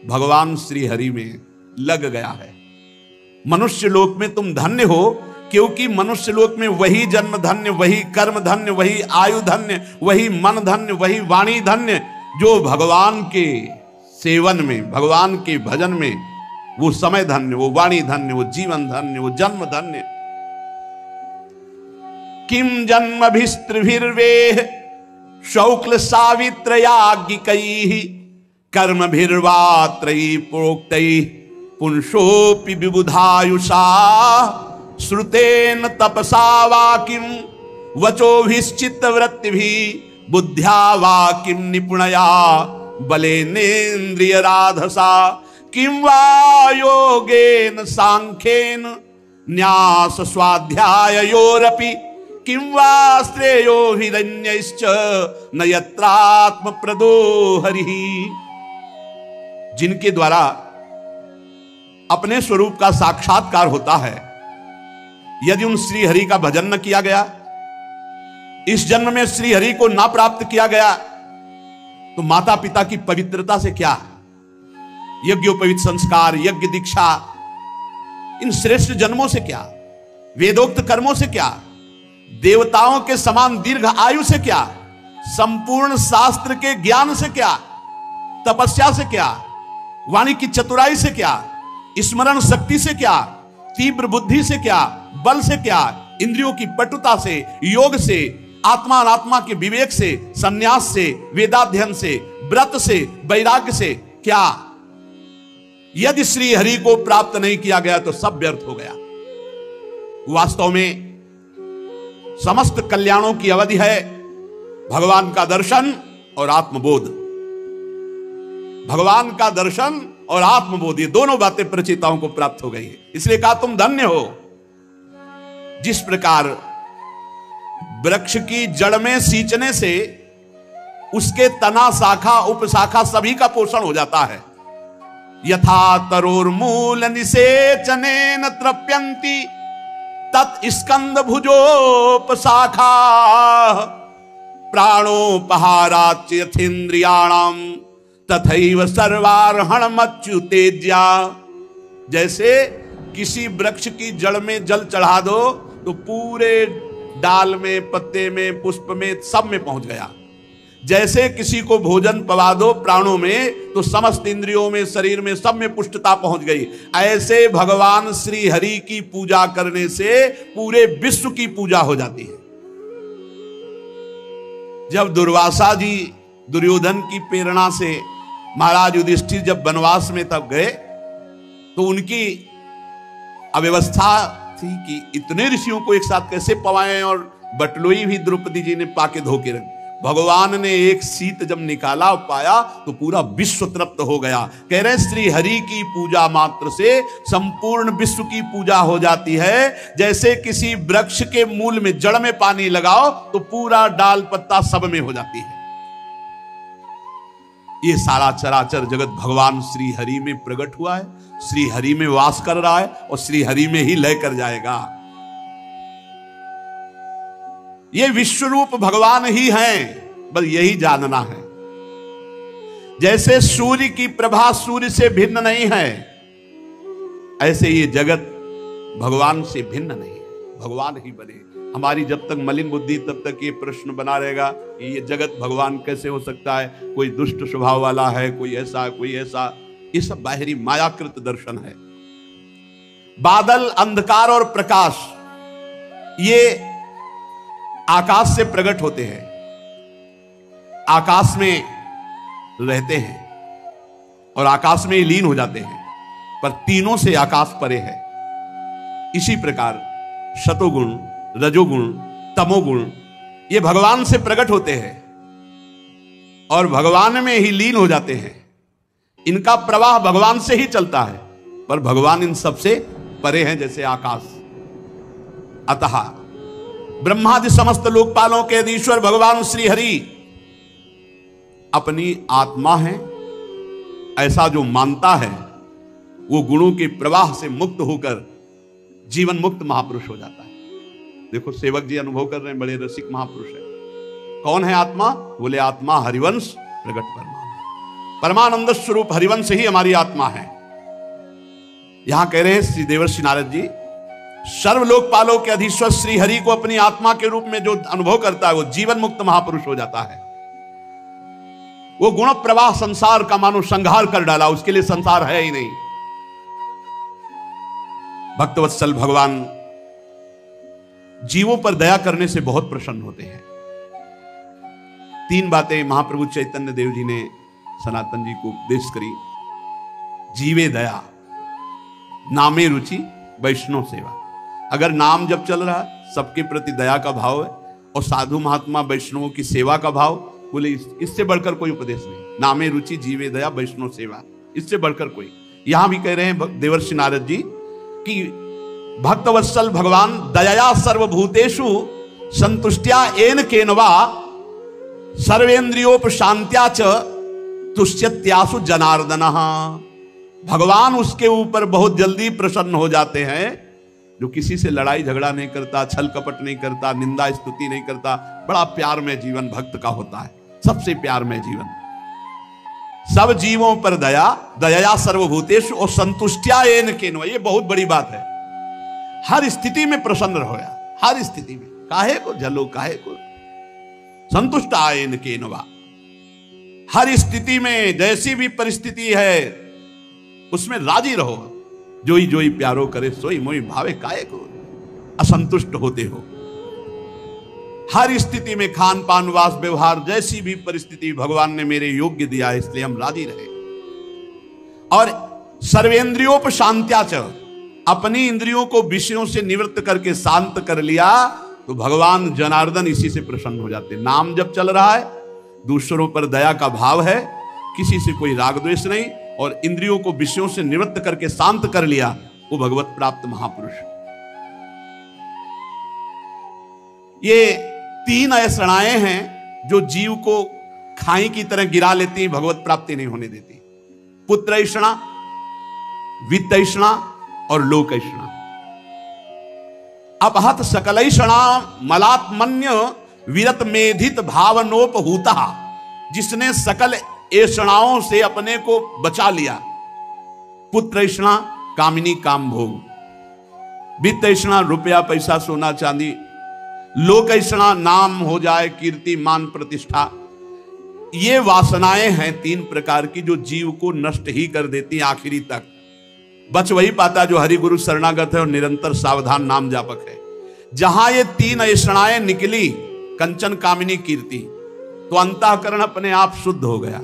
भगवान श्री हरि में लग गया है। मनुष्य लोक में तुम धन्य हो, क्योंकि मनुष्य लोक में वही जन्म धन्य, वही कर्म धन्य, वही आयु धन्य, वही मन धन्य, वही वाणी धन्य, जो भगवान के सेवन में, भगवान के भजन में वो समय धन्य, वो वाणी धन्य, वो जीवन धन्य, वो जन्म धन्य। किम जन्मभिस्त्रिभिर्वेह शौक्ल सावित्रयाज्ञिकैः कर्मभिर्वा त्रयी प्रोक्तैः पुंसोऽपि विबुधायुषा श्रुतेन तपसा वा किं वचोभिश्चित्तवृत्तिभिः बुद्ध्या वा किं निपुणया बलेनेन्द्रियराधसा किं वा योगेन सांख्येन न्यास स्वाध्याययोरपि किं वा श्रेयो हिरण्यश्च न यत्रात्मप्रदो हरिः। जिनके द्वारा अपने स्वरूप का साक्षात्कार होता है, यदि उन श्री हरि का भजन न किया गया, इस जन्म में श्री हरि को ना प्राप्त किया गया, तो माता पिता की पवित्रता से क्या, यज्ञोपवीत संस्कार, यज्ञ दीक्षा, इन श्रेष्ठ जन्मों से क्या, वेदोक्त कर्मों से क्या, देवताओं के समान दीर्घ आयु से क्या, संपूर्ण शास्त्र के ज्ञान से क्या, तपस्या से क्या, वाणी की चतुराई से क्या, स्मरण शक्ति से क्या, तीव्र बुद्धि से क्या, बल से क्या, इंद्रियों की पटुता से, योग से, आत्मा अनात्मा के विवेक से, संन्यास से, वेदाध्ययन से, व्रत से, वैराग्य से क्या। यदि श्री हरि को प्राप्त नहीं किया गया तो सब व्यर्थ हो गया। वास्तव में समस्त कल्याणों की अवधि है भगवान का दर्शन और आत्मबोध। भगवान का दर्शन और आत्मबोध, ये दोनों बातें प्रचेताओं को प्राप्त हो गई है। इसलिए कहा तुम धन्य हो। जिस प्रकार वृक्ष की जड़ में सींचने से उसके तना, शाखा, उपशाखा सभी का पोषण हो जाता है, यथा तरोर्मूल निसेचनेन तृप्यन्ति तत्स्कंद भुजोपशाखा प्राणोपहाराच यथेन्द्रियाणाम तथैव सर्वार्हणमच्युतेज्या। जैसे किसी वृक्ष की जड़ में जल चढ़ा दो तो पूरे डाल में, पत्ते में, पुष्प में, सब में पहुंच गया। जैसे किसी को भोजन पवा दो प्राणों में तो समस्त इंद्रियों में, शरीर में, सब में पुष्टता पहुंच गई। ऐसे भगवान श्री हरि की पूजा करने से पूरे विश्व की पूजा हो जाती है। जब दुर्वासा जी दुर्योधन की प्रेरणा से महाराज युधिष्ठिर जब वनवास में तब गए तो उनकी अव्यवस्था थी कि इतने ऋषियों को एक साथ कैसे पवाएं, और बटलोई भी द्रौपदी जी ने पाके धोके रख। भगवान ने एक सीत जब निकाला पाया तो पूरा विश्व तृप्त हो गया। कह रहे श्री हरि की पूजा मात्र से संपूर्ण विश्व की पूजा हो जाती है। जैसे किसी वृक्ष के मूल में जड़ में पानी लगाओ तो पूरा डाल पत्ता सब में हो जाती है। ये सारा चराचर जगत भगवान श्री हरि में प्रकट हुआ है, श्री हरि में वास कर रहा है और श्री हरि में ही लय कर जाएगा। ये विश्व रूप भगवान ही हैं, बस यही जानना है। जैसे सूर्य की प्रभा सूर्य से भिन्न नहीं है, ऐसे ये जगत भगवान से भिन्न नहीं है, भगवान ही बने। हमारी जब तक मलिन बुद्धि तब तक ये प्रश्न बना रहेगा कि ये जगत भगवान कैसे हो सकता है, कोई दुष्ट स्वभाव वाला है, कोई ऐसा कोई ऐसा। ये सब बाहरी मायाकृत दर्शन है। बादल, अंधकार और प्रकाश ये आकाश से प्रकट होते हैं, आकाश में रहते हैं और आकाश में लीन हो जाते हैं, पर तीनों से आकाश परे है। इसी प्रकार सतोगुण, रजोगुण, तमोगुण ये भगवान से प्रकट होते हैं और भगवान में ही लीन हो जाते हैं। इनका प्रवाह भगवान से ही चलता है, पर भगवान इन सबसे परे हैं, जैसे आकाश। अतः ब्रह्मादि समस्त लोकपालों के ईश्वर भगवान श्री हरि अपनी आत्मा है। ऐसा जो मानता है वो गुणों के प्रवाह से मुक्त होकर जीवन मुक्त महापुरुष हो जाता है। देखो सेवक जी अनुभव कर रहे हैं, बड़े रसिक महापुरुष है। कौन है आत्मा? बोले आत्मा हरिवंश प्रगट परमानंद, परमानंद स्वरूप हरिवंश ही हमारी आत्मा है। यहां कह रहे हैं श्री देवर्षि नारद जी, सर्वलोकपालों के अधीश्वर श्री हरि को अपनी आत्मा के रूप में जो अनुभव करता है वो जीवन मुक्त महापुरुष हो जाता है। वो गुण प्रवाह संसार का मानो संहार कर डाला, उसके लिए संसार है ही नहीं। भक्तवत्सल भगवान जीवों पर दया करने से बहुत प्रसन्न होते हैं। तीन बातें महाप्रभु चैतन्य देव जी ने सनातन जी को उपदेश करी। जीवे दया, नामे रुचि, वैष्णव सेवा। अगर नाम जब चल रहा है, सबके प्रति दया का भाव है और साधु महात्मा वैष्णवों की सेवा का भाव, बोले इससे बढ़कर कोई उपदेश नहीं। नामे रुचि, जीवे दया, वैष्णव सेवा, इससे बढ़कर कोई। यहां भी कह रहे हैं देवर्षि नारद जी कि भक्तवत्सल भगवान दया सर्वभूतेषु संतुष्ट्या एन केनवा सर्वेन्द्रियोपशांत्या च तुष्यत्यासु जनार्दनः। भगवान उसके ऊपर बहुत जल्दी प्रसन्न हो जाते हैं जो किसी से लड़ाई झगड़ा नहीं करता, छल कपट नहीं करता, निंदा स्तुति नहीं करता। बड़ा प्यार में जीवन भक्त का होता है, सबसे प्यार में जीवन। सब जीवों पर दया, दया सर्वभूतेषु और संतुष्ट्या एन केनवा, ये बहुत बड़ी बात है। हर स्थिति में प्रसन्न रहोया, हर स्थिति में, काहे को जलो काहे को, संतुष्ट आयन केनवा। हर स्थिति में जैसी भी परिस्थिति है उसमें राजी रहो। जोई जोई प्यारो करे सोई मोई भावे, काहे को असंतुष्ट होते हो। हर स्थिति में खान पान वास व्यवहार जैसी भी परिस्थिति भगवान ने मेरे योग्य दिया है, इसलिए हम राजी रहे। और सर्वेंद्रियोपशांत्या च, अपनी इंद्रियों को विषयों से निवृत्त करके शांत कर लिया तो भगवान जनार्दन इसी से प्रसन्न हो जाते। नाम जब चल रहा है, दूसरों पर दया का भाव है, किसी से कोई राग द्वेष नहीं, और इंद्रियों को विषयों से निवृत्त करके शांत कर लिया, वो भगवत प्राप्त महापुरुष। ये तीन ऐसणाएं हैं जो जीव को खाई की तरह गिरा लेती हैं, भगवत प्राप्ति नहीं होने देती। पुत्र ऐषणा, वित्त ऐषणा और लोक ऐषणा। अपहत सकलैषणा मलात्मन्य विरत मेधित भावनोपहूता, जिसने सकल ऐषणाओं से अपने को बचा लिया। पुत्र ऐषणा, कामिनी काम भोग। वित्त ऐषणा, रुपया पैसा सोना चांदी। लोक ऐषणा, नाम हो जाए, कीर्ति मान प्रतिष्ठा। ये वासनाएं हैं तीन प्रकार की जो जीव को नष्ट ही कर देती हैं आखिरी तक। बच वही पाता जो हरि गुरु शरणागत है और निरंतर सावधान नाम जापक है। जहां ये तीन ऐषणाएं निकली, कंचन कामिनी कीर्ति, तो अंतःकरण अपने आप शुद्ध हो गया।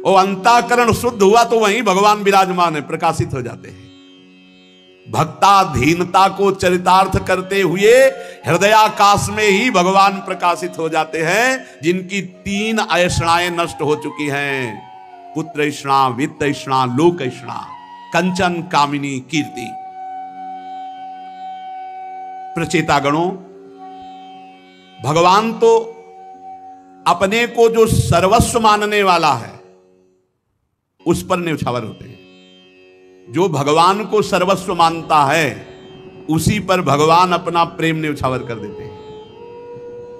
वो अंतःकरण शुद्ध हुआ तो वहीं भगवान विराजमान है, प्रकाशित हो जाते हैं। भक्ताधीनता को चरितार्थ करते हुए हृदयाकाश में ही भगवान प्रकाशित हो जाते हैं, जिनकी 3 ऐषणाएं नष्ट हो चुकी हैं, पुत्र ऐषणा, वित्त ऐषणा, लोक ऐषणा, कंचन कामिनी कीर्ति। प्रचेतागणों, भगवान तो अपने को जो सर्वस्व मानने वाला है उस पर न्यौछावर होते हैं। जो भगवान को सर्वस्व मानता है उसी पर भगवान अपना प्रेम न्यौछावर कर देते हैं।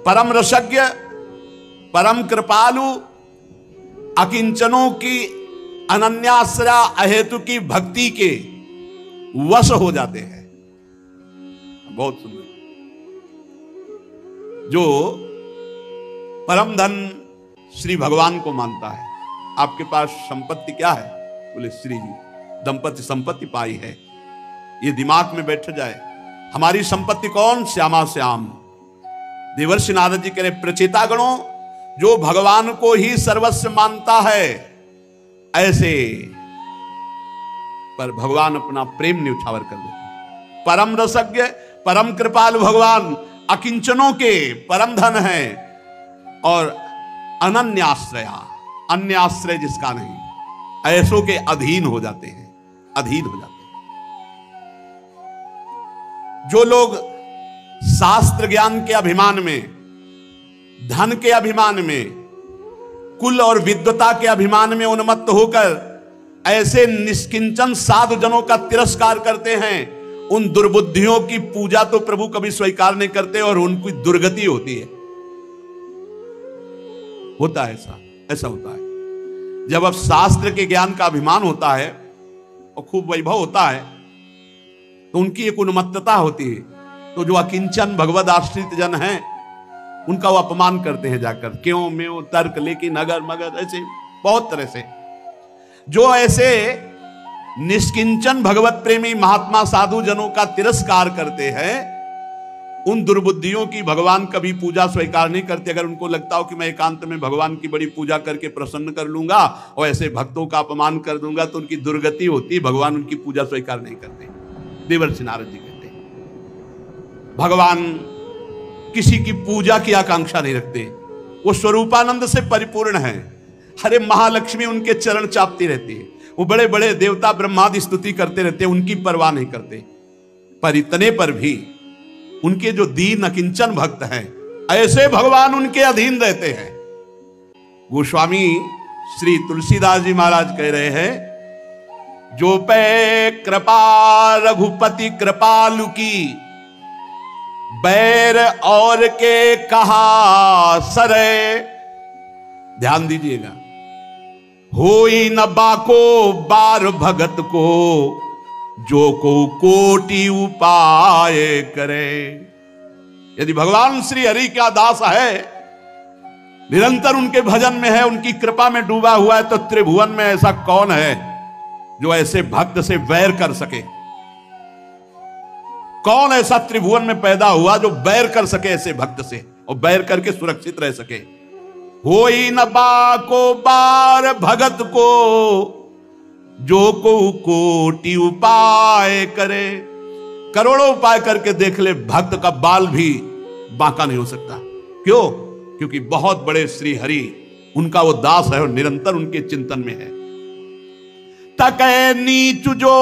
परम रसज्ञ, परम कृपालु, अकिंचनों की अनन्याश्रया अहेतु की भक्ति के वश हो जाते हैं। बहुत सुंदर। जो परम धन श्री भगवान को मानता है, आपके पास संपत्ति क्या है? बोले श्री जी दंपति संपत्ति पाई है। ये दिमाग में बैठ जाए, हमारी संपत्ति कौन? श्यामा श्याम। देवर्षि नारद जी कह रहे, प्रचेतागणों, जो भगवान को ही सर्वस्व मानता है ऐसे पर भगवान अपना प्रेम न्यौछावर कर देते। परम रसज्ञ, परम कृपालु भगवान अकिंचनों के परम धन है और अनन्याश्रया, अन्य आश्रय जिसका नहीं, ऐसों के अधीन हो जाते हैं, अधीन हो जाते हैं। जो लोग शास्त्र ज्ञान के अभिमान में, धन के अभिमान में, कुल और विद्वता के अभिमान में उन्मत्त होकर ऐसे निष्किंचन साधु जनों का तिरस्कार करते हैं, उन दुर्बुद्धियों की पूजा तो प्रभु कभी स्वीकार नहीं करते और उनकी दुर्गति होती है। होता है ऐसा होता है। जब अब शास्त्र के ज्ञान का अभिमान होता है और खूब वैभव होता है तो उनकी एक उन्मत्तता होती है। तो जो अकिंचन भगवद आश्रित जन हैं उनका वो अपमान करते हैं जाकर, क्यों मैं तर्क, लेकिन अगर मगर, ऐसे बहुत तरह से। जो ऐसे निष्किंचन भगवत प्रेमी महात्मा साधु जनों का तिरस्कार करते हैं, उन दुर्बुद्धियों की भगवान कभी पूजा स्वीकार नहीं करते। अगर उनको लगता हो कि मैं एकांत में भगवान की बड़ी पूजा करके प्रसन्न कर लूंगा और ऐसे भक्तों का अपमान कर दूंगा तो उनकी दुर्गति होती, भगवान उनकी पूजा स्वीकार नहीं करते। देवर्षि नारद जी कहते हैं भगवान किसी की पूजा की आकांक्षा नहीं रखते, वो स्वरूपानंद से परिपूर्ण है। अरे महालक्ष्मी उनके चरण चापती रहती है, वो बड़े बड़े देवता ब्रह्मादि स्तुति करते रहते हैं, उनकी परवाह नहीं करते। पर इतने पर भी उनके जो दीन अकिंचन भक्त हैं, ऐसे भगवान उनके अधीन रहते हैं। गोस्वामी श्री तुलसीदास जी महाराज कह रहे हैं, जो पे कृपा रघुपति कृपालु की, बैर और के कहा सरे। ध्यान दीजिएगा, होई न बाको बार भगत को, जो को कोटि उपाय करे। यदि भगवान श्री हरि का दास है, निरंतर उनके भजन में है, उनकी कृपा में डूबा हुआ है, तो त्रिभुवन में ऐसा कौन है जो ऐसे भक्त से वैर कर सके? कौन ऐसा त्रिभुवन में पैदा हुआ जो बैर कर सके ऐसे भक्त से, और बैर करके सुरक्षित रह सके? होई न बाको बार भगत को, जो को कोटि उपाय करे। करोड़ों उपाय करके देख ले, भक्त का बाल भी बांका नहीं हो सकता। क्यों? क्योंकि बहुत बड़े श्री हरि उनका वो दास है और निरंतर उनके चिंतन में है। तकै नीच जो